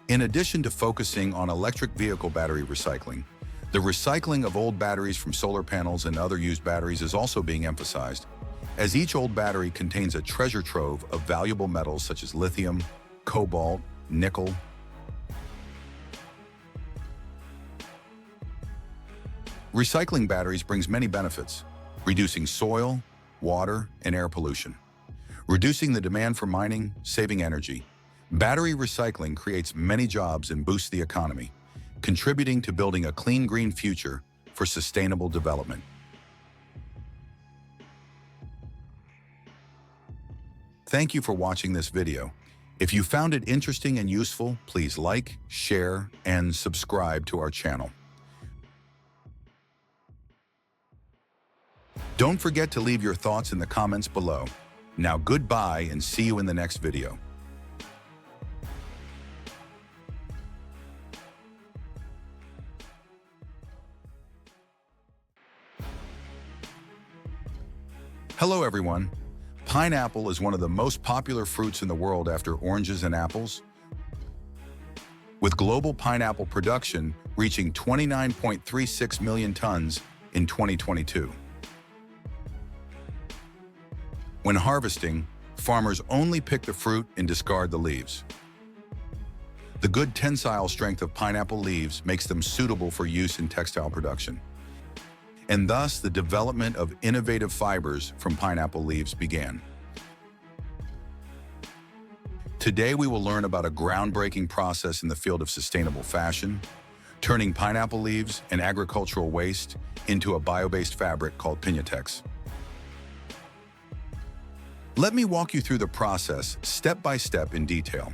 In addition to focusing on electric vehicle battery recycling, the recycling of old batteries from solar panels and other used batteries is also being emphasized, as each old battery contains a treasure trove of valuable metals such as lithium, cobalt, nickel. Recycling batteries brings many benefits, reducing soil, water, and air pollution, reducing the demand for mining, saving energy, Battery recycling creates many jobs and boosts the economy, contributing to building a clean green future for sustainable development. Thank you for watching this video. If you found it interesting and useful, please like, share, and subscribe to our channel. Don't forget to leave your thoughts in the comments below. Now goodbye and see you in the next video. Hello everyone. Pineapple is one of the most popular fruits in the world after oranges and apples, with global pineapple production reaching 29.36 million tons in 2022. When harvesting, farmers only pick the fruit and discard the leaves. The good tensile strength of pineapple leaves makes them suitable for use in textile production, and thus the development of innovative fibers from pineapple leaves began. Today we will learn about a groundbreaking process in the field of sustainable fashion, turning pineapple leaves and agricultural waste into a bio-based fabric called Piñatex. Let me walk you through the process step by step in detail.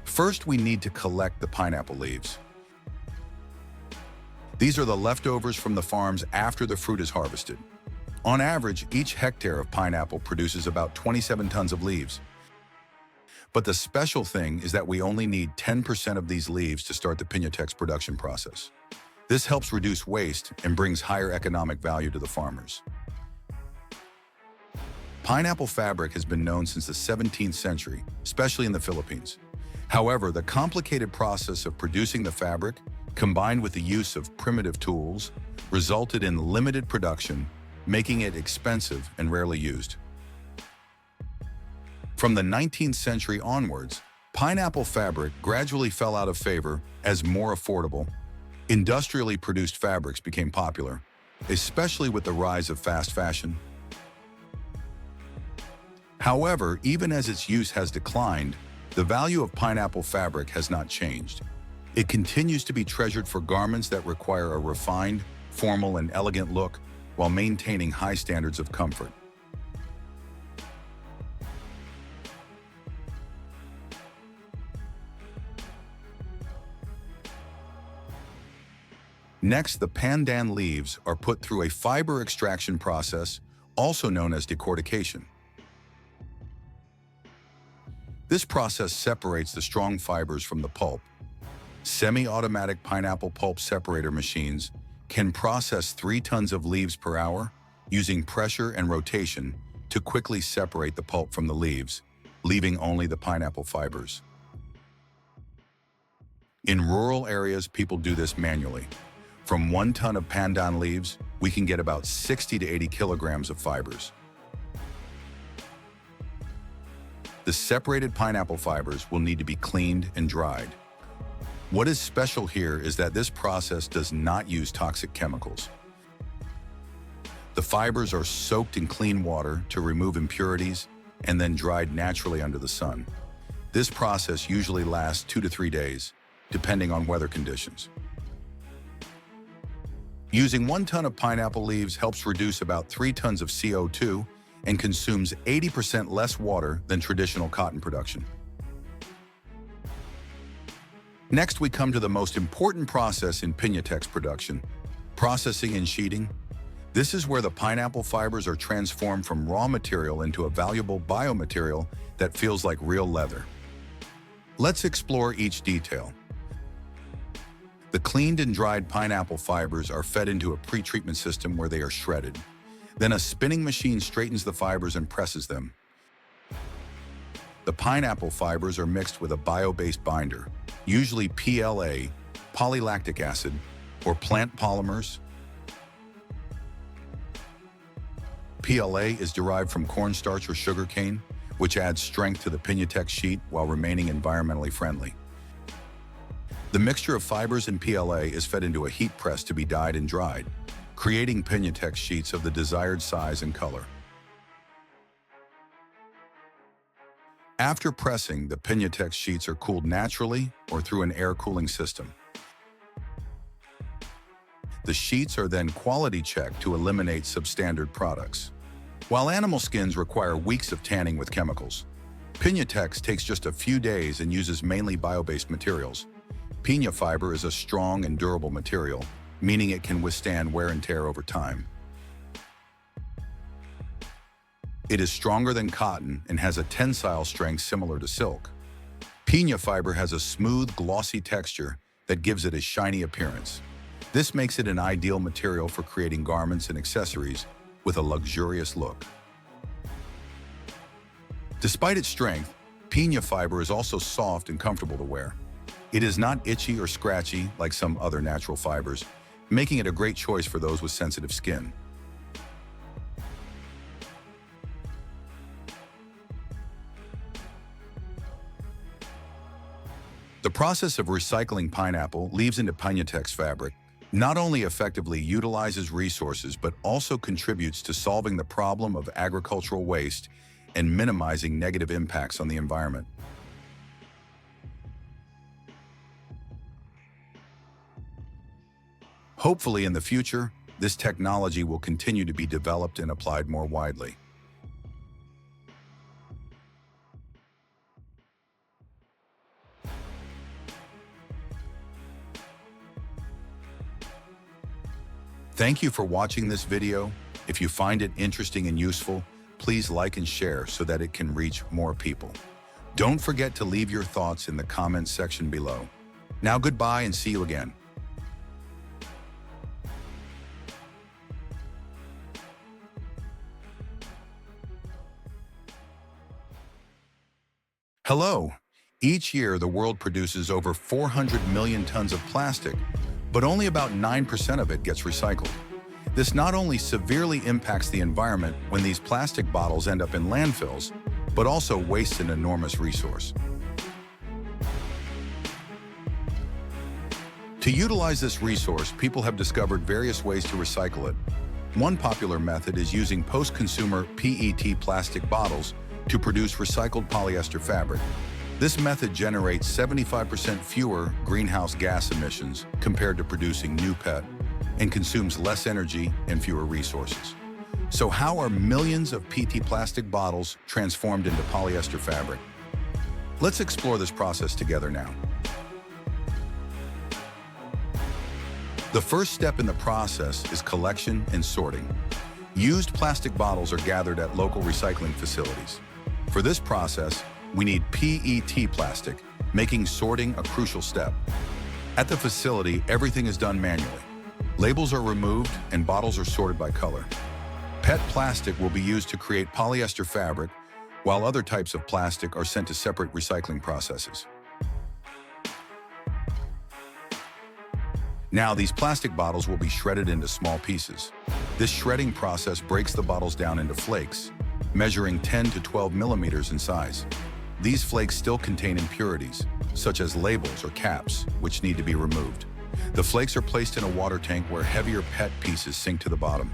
First, we need to collect the pineapple leaves. These are the leftovers from the farms after the fruit is harvested. On average, each hectare of pineapple produces about 27 tons of leaves. But the special thing is that we only need 10% of these leaves to start the Piñatex production process. This helps reduce waste and brings higher economic value to the farmers. Pineapple fabric has been known since the 17th century, especially in the Philippines. However, the complicated process of producing the fabric, combined with the use of primitive tools, resulted in limited production, making it expensive and rarely used. From the 19th century onwards, pineapple fabric gradually fell out of favor as more affordable, industrially produced fabrics became popular, especially with the rise of fast fashion. However, even as its use has declined, the value of pineapple fabric has not changed. It continues to be treasured for garments that require a refined, formal, and elegant look while maintaining high standards of comfort. Next, the pandan leaves are put through a fiber extraction process, also known as decortication. This process separates the strong fibers from the pulp. Semi-automatic pineapple pulp separator machines can process 3 tons of leaves per hour using pressure and rotation to quickly separate the pulp from the leaves, leaving only the pineapple fibers. In rural areas, people do this manually. From 1 ton of pandan leaves, we can get about 60 to 80 kilograms of fibers. The separated pineapple fibers will need to be cleaned and dried. What is special here is that this process does not use toxic chemicals. The fibers are soaked in clean water to remove impurities and then dried naturally under the sun. This process usually lasts 2 to 3 days, depending on weather conditions. Using 1 ton of pineapple leaves helps reduce about 3 tons of CO2 and consumes 80% less water than traditional cotton production. Next, we come to the most important process in Piñatex production, processing and sheeting. This is where the pineapple fibers are transformed from raw material into a valuable biomaterial that feels like real leather. Let's explore each detail. The cleaned and dried pineapple fibers are fed into a pre-treatment system where they are shredded. Then a spinning machine straightens the fibers and presses them. The pineapple fibers are mixed with a bio-based binder, usually PLA, polylactic acid, or plant polymers. PLA is derived from cornstarch or sugarcane, which adds strength to the Piñatex sheet while remaining environmentally friendly. The mixture of fibers and PLA is fed into a heat press to be dyed and dried, creating Piñatex sheets of the desired size and color. After pressing, the Pinatex sheets are cooled naturally or through an air cooling system. The sheets are then quality checked to eliminate substandard products. While animal skins require weeks of tanning with chemicals, Pinatex takes just a few days and uses mainly bio-based materials. Pina fiber is a strong and durable material, meaning it can withstand wear and tear over time. It is stronger than cotton and has a tensile strength similar to silk. Pina fiber has a smooth, glossy texture that gives it a shiny appearance. This makes it an ideal material for creating garments and accessories with a luxurious look. Despite its strength, Pina fiber is also soft and comfortable to wear. It is not itchy or scratchy like some other natural fibers, making it a great choice for those with sensitive skin. The process of recycling pineapple leaves into Pinatex fabric not only effectively utilizes resources but also contributes to solving the problem of agricultural waste and minimizing negative impacts on the environment. Hopefully in the future, this technology will continue to be developed and applied more widely. Thank you for watching this video. If you find it interesting and useful, please like and share so that it can reach more people. Don't forget to leave your thoughts in the comments section below. Now goodbye and see you again. Hello. Each year, the world produces over 400 million tons of plastic, but only about 9% of it gets recycled. This not only severely impacts the environment when these plastic bottles end up in landfills, but also wastes an enormous resource. To utilize this resource, people have discovered various ways to recycle it. One popular method is using post-consumer PET plastic bottles to produce recycled polyester fabric. This method generates 75% fewer greenhouse gas emissions compared to producing new PET and consumes less energy and fewer resources. So how are millions of PET plastic bottles transformed into polyester fabric? Let's explore this process together now. The first step in the process is collection and sorting. Used plastic bottles are gathered at local recycling facilities. For this process, we need PET plastic, making sorting a crucial step. At the facility, everything is done manually. Labels are removed and bottles are sorted by color. PET plastic will be used to create polyester fabric, while other types of plastic are sent to separate recycling processes. Now, these plastic bottles will be shredded into small pieces. This shredding process breaks the bottles down into flakes, measuring 10 to 12 millimeters in size. These flakes still contain impurities, such as labels or caps, which need to be removed. The flakes are placed in a water tank where heavier PET pieces sink to the bottom.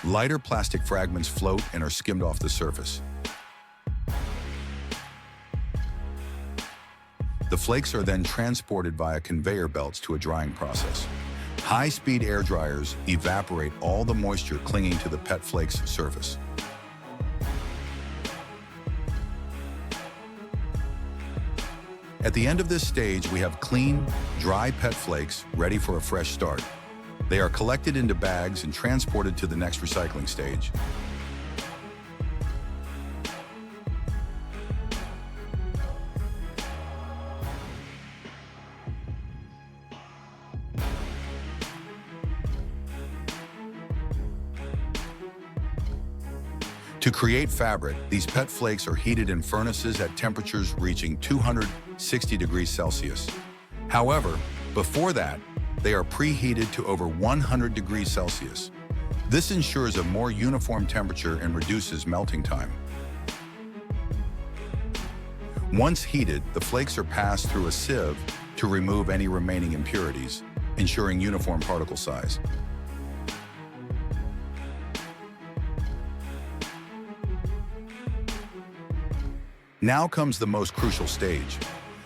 Lighter plastic fragments float and are skimmed off the surface. The flakes are then transported via conveyor belts to a drying process. High-speed air dryers evaporate all the moisture clinging to the PET flakes surface. At the end of this stage, we have clean, dry PET flakes ready for a fresh start. They are collected into bags and transported to the next recycling stage. To create fabric, these PET flakes are heated in furnaces at temperatures reaching 260 degrees Celsius. However, before that, they are preheated to over 100 degrees Celsius. This ensures a more uniform temperature and reduces melting time. Once heated, the flakes are passed through a sieve to remove any remaining impurities, ensuring uniform particle size. Now comes the most crucial stage.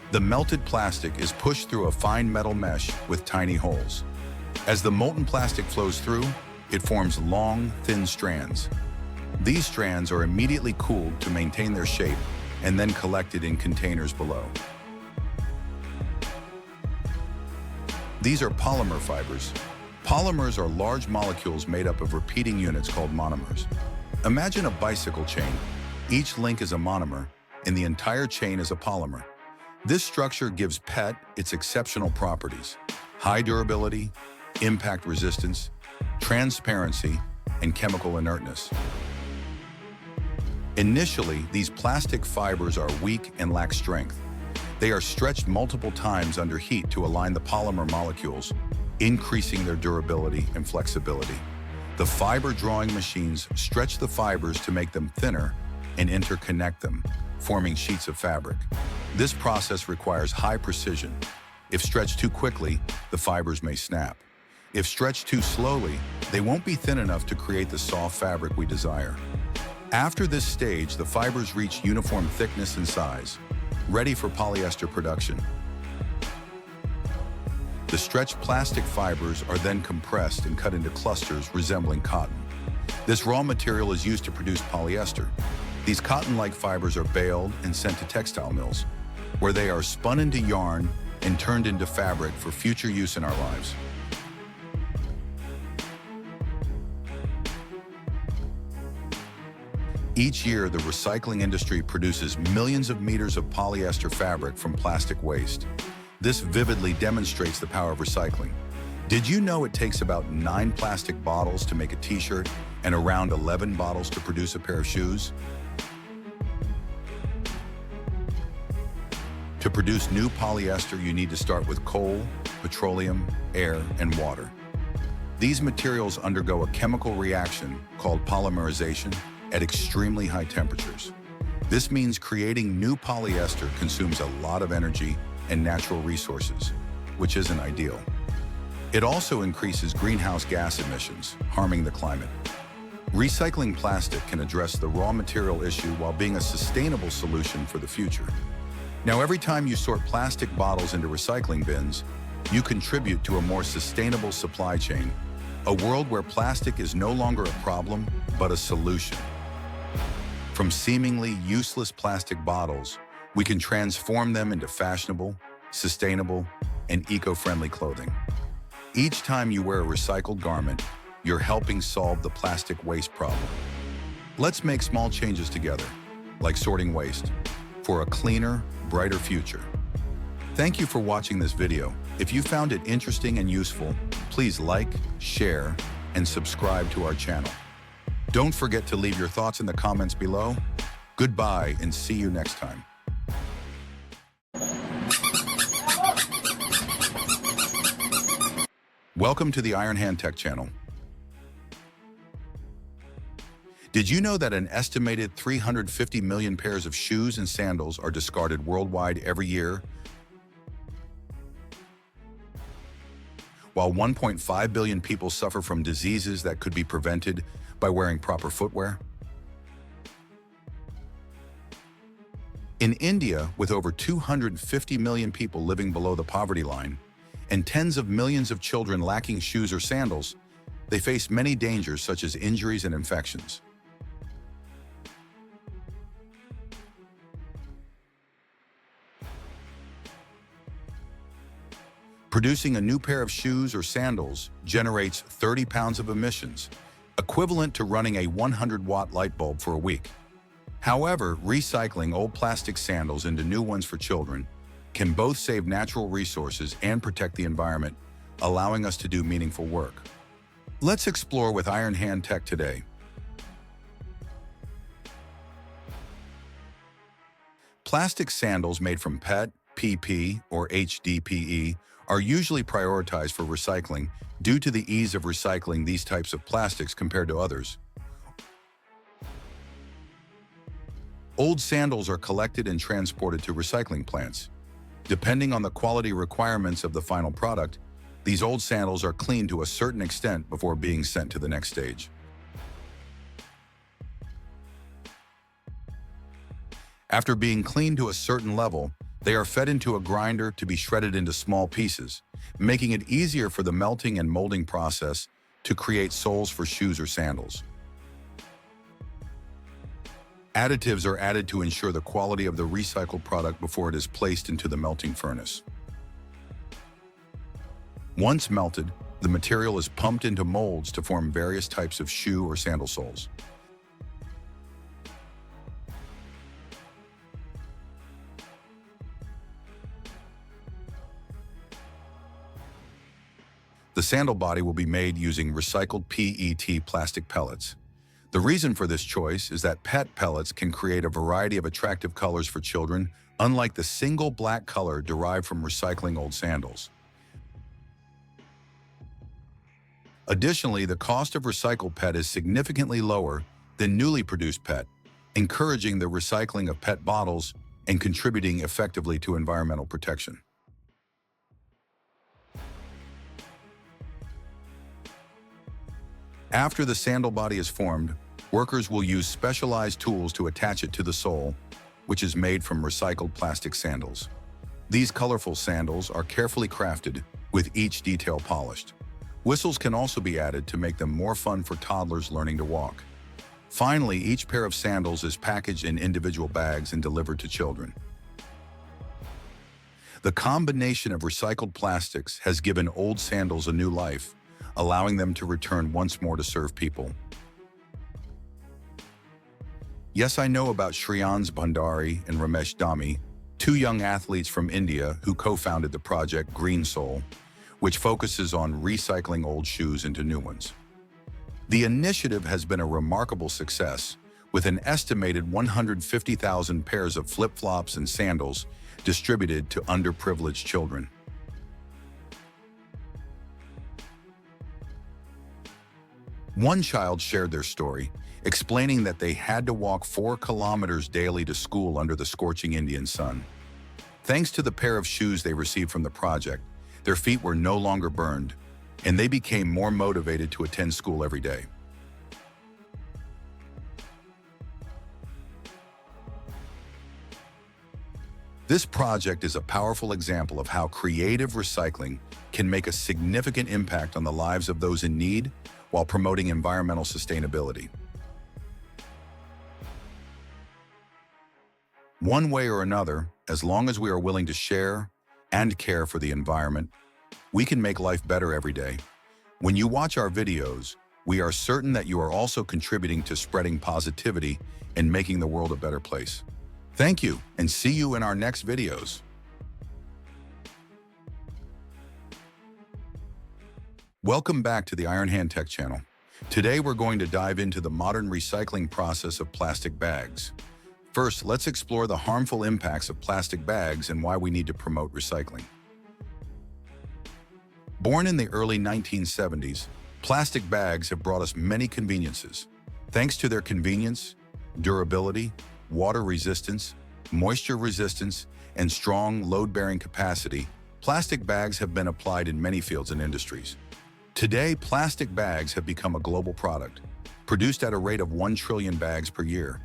The melted plastic is pushed through a fine metal mesh with tiny holes. As the molten plastic flows through, it forms long, thin strands. These strands are immediately cooled to maintain their shape and then collected in containers below. These are polymer fibers. Polymers are large molecules made up of repeating units called monomers. Imagine a bicycle chain. Each link is a monomer, and the entire chain is a polymer. This structure gives PET its exceptional properties: high durability, impact resistance, transparency, and chemical inertness. Initially, these plastic fibers are weak and lack strength. They are stretched multiple times under heat to align the polymer molecules, increasing their durability and flexibility. The fiber drawing machines stretch the fibers to make them thinner and interconnect them, forming sheets of fabric. This process requires high precision. If stretched too quickly, the fibers may snap. If stretched too slowly, they won't be thin enough to create the soft fabric we desire. After this stage, the fibers reach uniform thickness and size, ready for polyester production. The stretched plastic fibers are then compressed and cut into clusters resembling cotton. This raw material is used to produce polyester. These cotton-like fibers are baled and sent to textile mills, where they are spun into yarn and turned into fabric for future use in our lives. Each year, the recycling industry produces millions of meters of polyester fabric from plastic waste. This vividly demonstrates the power of recycling. Did you know it takes about 9 plastic bottles to make a t-shirt and around 11 bottles to produce a pair of shoes? To produce new polyester, you need to start with coal, petroleum, air, and water. These materials undergo a chemical reaction called polymerization at extremely high temperatures. This means creating new polyester consumes a lot of energy and natural resources, which isn't ideal. It also increases greenhouse gas emissions, harming the climate. Recycling plastic can address the raw material issue while being a sustainable solution for the future. Now, every time you sort plastic bottles into recycling bins, you contribute to a more sustainable supply chain, a world where plastic is no longer a problem, but a solution. From seemingly useless plastic bottles, we can transform them into fashionable, sustainable, and eco-friendly clothing. Each time you wear a recycled garment, you're helping solve the plastic waste problem. Let's make small changes together, like sorting waste, for a cleaner, brighter future. Thank you for watching this video. If you found it interesting and useful, please like, share, and subscribe to our channel. Don't forget to leave your thoughts in the comments below. Goodbye and see you next time. Welcome to the IronHand Tech channel. Did you know that an estimated 350 million pairs of shoes and sandals are discarded worldwide every year? While 1.5 billion people suffer from diseases that could be prevented by wearing proper footwear? In India, with over 250 million people living below the poverty line, and tens of millions of children lacking shoes or sandals, they face many dangers such as injuries and infections. Producing a new pair of shoes or sandals generates 30 pounds of emissions, equivalent to running a 100-watt light bulb for a week. However, recycling old plastic sandals into new ones for children can both save natural resources and protect the environment, allowing us to do meaningful work. Let's explore with IronHand Tech today. Plastic sandals made from PET, PP, or HDPE are usually prioritized for recycling due to the ease of recycling these types of plastics compared to others. Old sandals are collected and transported to recycling plants. Depending on the quality requirements of the final product, these old sandals are cleaned to a certain extent before being sent to the next stage. After being cleaned to a certain level, they are fed into a grinder to be shredded into small pieces, making it easier for the melting and molding process to create soles for shoes or sandals. Additives are added to ensure the quality of the recycled product before it is placed into the melting furnace. Once melted, the material is pumped into molds to form various types of shoe or sandal soles. The sandal body will be made using recycled PET plastic pellets. The reason for this choice is that PET pellets can create a variety of attractive colors for children, unlike the single black color derived from recycling old sandals. Additionally, the cost of recycled PET is significantly lower than newly produced PET, encouraging the recycling of PET bottles and contributing effectively to environmental protection. After the sandal body is formed, workers will use specialized tools to attach it to the sole, which is made from recycled plastic sandals. These colorful sandals are carefully crafted, with each detail polished. Whistles can also be added to make them more fun for toddlers learning to walk. Finally, each pair of sandals is packaged in individual bags and delivered to children. The combination of recycled plastics has given old sandals a new life, allowing them to return once more to serve people. Yes, I know about Shreyans Bhandari and Ramesh Dami, two young athletes from India who co-founded the project Green Sole, which focuses on recycling old shoes into new ones. The initiative has been a remarkable success, with an estimated 150,000 pairs of flip-flops and sandals distributed to underprivileged children. One child shared their story, explaining that they had to walk 4 kilometers daily to school under the scorching Indian sun. Thanks to the pair of shoes they received from the project, their feet were no longer burned, and they became more motivated to attend school every day. This project is a powerful example of how creative recycling can make a significant impact on the lives of those in need while promoting environmental sustainability. One way or another, as long as we are willing to share and care for the environment, we can make life better every day. When you watch our videos, we are certain that you are also contributing to spreading positivity and making the world a better place. Thank you, and see you in our next videos. Welcome back to the IronHand Tech channel. Today we're going to dive into the modern recycling process of plastic bags. First, let's explore the harmful impacts of plastic bags and why we need to promote recycling. Born in the early 1970s, plastic bags have brought us many conveniences. Thanks to their convenience, durability, water resistance, moisture resistance, and strong load-bearing capacity, plastic bags have been applied in many fields and industries. Today, plastic bags have become a global product, produced at a rate of 1 trillion bags per year.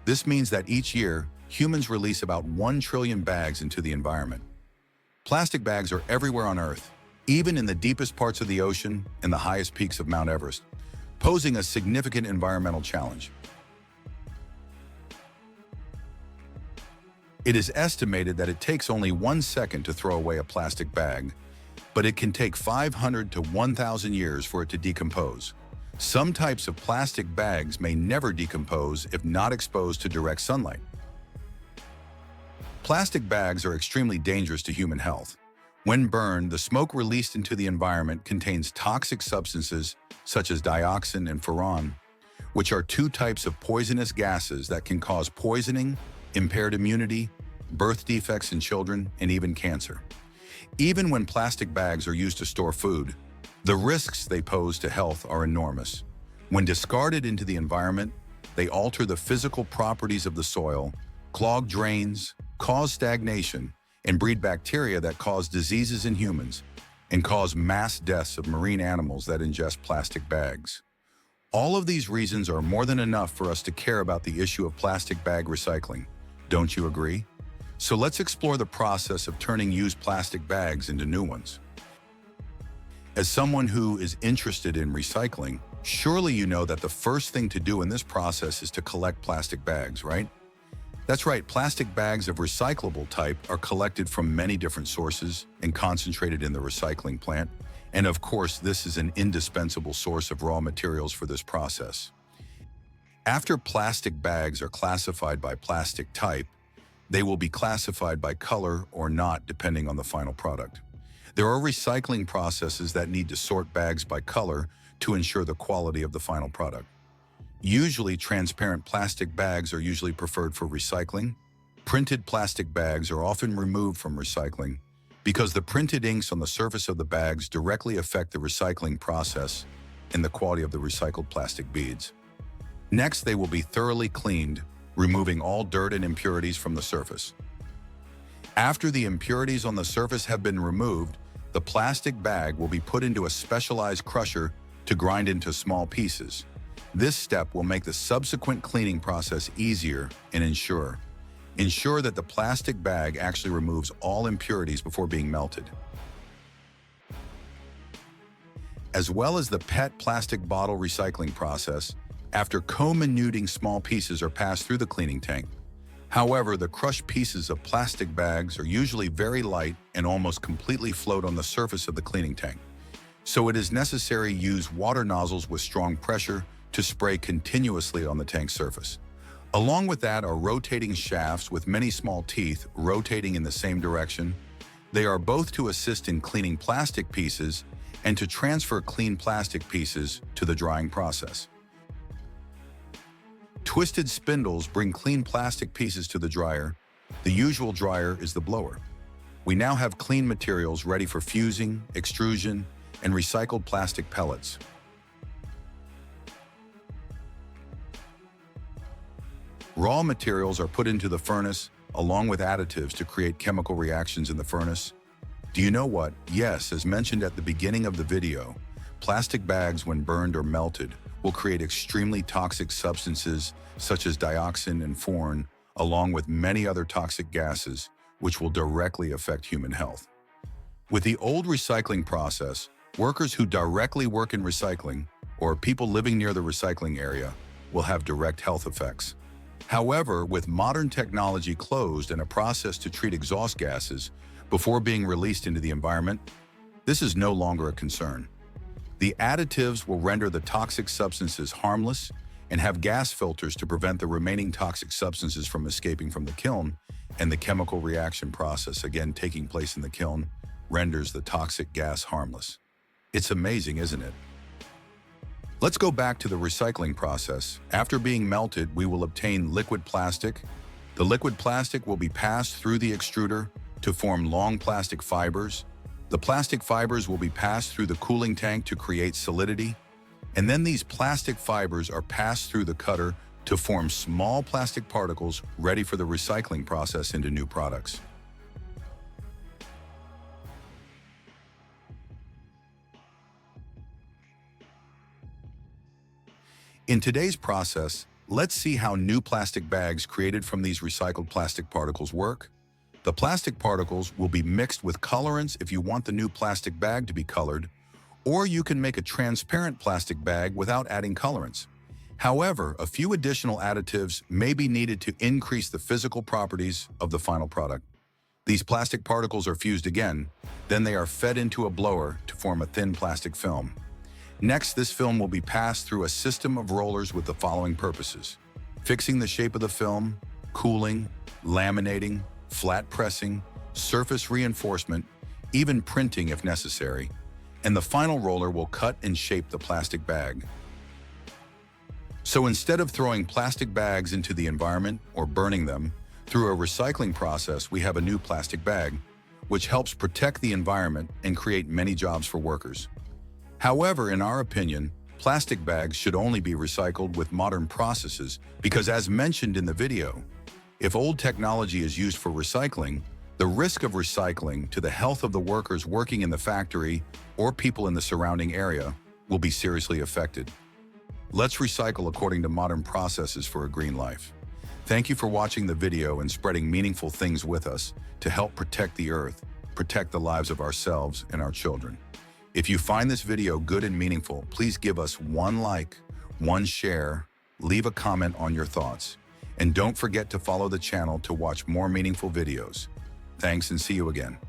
This means that each year, humans release about 1 trillion bags into the environment. Plastic bags are everywhere on Earth, even in the deepest parts of the ocean and the highest peaks of Mount Everest, posing a significant environmental challenge. It is estimated that it takes only 1 second to throw away a plastic bag, but it can take 500 to 1,000 years for it to decompose. Some types of plastic bags may never decompose if not exposed to direct sunlight. Plastic bags are extremely dangerous to human health. When burned, the smoke released into the environment contains toxic substances such as dioxin and furan, which are 2 types of poisonous gases that can cause poisoning, impaired immunity, birth defects in children, and even cancer. Even when plastic bags are used to store food, the risks they pose to health are enormous. When discarded into the environment, they alter the physical properties of the soil, clog drains, cause stagnation, and breed bacteria that cause diseases in humans and cause mass deaths of marine animals that ingest plastic bags. All of these reasons are more than enough for us to care about the issue of plastic bag recycling. Don't you agree? So let's explore the process of turning used plastic bags into new ones. As someone who is interested in recycling, surely you know that the first thing to do in this process is to collect plastic bags, right? That's right, plastic bags of recyclable type are collected from many different sources and concentrated in the recycling plant. And of course, this is an indispensable source of raw materials for this process. After plastic bags are classified by plastic type, they will be classified by color or not, depending on the final product. There are recycling processes that need to sort bags by color to ensure the quality of the final product. Usually, transparent plastic bags are usually preferred for recycling. Printed plastic bags are often removed from recycling because the printed inks on the surface of the bags directly affect the recycling process and the quality of the recycled plastic beads. Next, they will be thoroughly cleaned, removing all dirt and impurities from the surface. After the impurities on the surface have been removed, the plastic bag will be put into a specialized crusher to grind into small pieces. This step will make the subsequent cleaning process easier and ensure that the plastic bag actually removes all impurities before being melted. As well as the PET plastic bottle recycling process, after co-minuting small pieces are passed through the cleaning tank. However, the crushed pieces of plastic bags are usually very light and almost completely float on the surface of the cleaning tank. So it is necessary to use water nozzles with strong pressure to spray continuously on the tank surface. Along with that are rotating shafts with many small teeth rotating in the same direction. They are both to assist in cleaning plastic pieces and to transfer clean plastic pieces to the drying process. Twisted spindles bring clean plastic pieces to the dryer. The usual dryer is the blower. We now have clean materials ready for fusing, extrusion, and recycled plastic pellets. Raw materials are put into the furnace along with additives to create chemical reactions in the furnace. Do you know what? Yes, as mentioned at the beginning of the video, plastic bags when burned or melted will create extremely toxic substances such as dioxin and furan, along with many other toxic gases, which will directly affect human health. With the old recycling process, workers who directly work in recycling or people living near the recycling area will have direct health effects. However, with modern technology closed and a process to treat exhaust gases before being released into the environment, this is no longer a concern. The additives will render the toxic substances harmless and have gas filters to prevent the remaining toxic substances from escaping from the kiln, and the chemical reaction process, again taking place in the kiln, renders the toxic gas harmless. It's amazing, isn't it? Let's go back to the recycling process. After being melted, we will obtain liquid plastic. The liquid plastic will be passed through the extruder to form long plastic fibers. The plastic fibers will be passed through the cooling tank to create solidity. And then these plastic fibers are passed through the cutter to form small plastic particles ready for the recycling process into new products. In today's process, let's see how new plastic bags created from these recycled plastic particles work. The plastic particles will be mixed with colorants if you want the new plastic bag to be colored, or you can make a transparent plastic bag without adding colorants. However, a few additional additives may be needed to increase the physical properties of the final product. These plastic particles are fused again, then they are fed into a blower to form a thin plastic film. Next, this film will be passed through a system of rollers with the following purposes: fixing the shape of the film, cooling, laminating, flat pressing, surface reinforcement, even printing if necessary, and the final roller will cut and shape the plastic bag. So instead of throwing plastic bags into the environment or burning them, through a recycling process, we have a new plastic bag, which helps protect the environment and create many jobs for workers. However, in our opinion, plastic bags should only be recycled with modern processes because, as mentioned in the video, if old technology is used for recycling, the risk of recycling to the health of the workers working in the factory or people in the surrounding area will be seriously affected. Let's recycle according to modern processes for a green life. Thank you for watching the video and spreading meaningful things with us to help protect the earth, protect the lives of ourselves and our children. If you find this video good and meaningful, please give us one like, one share, leave a comment on your thoughts, and don't forget to follow the channel to watch more meaningful videos. Thanks and see you again.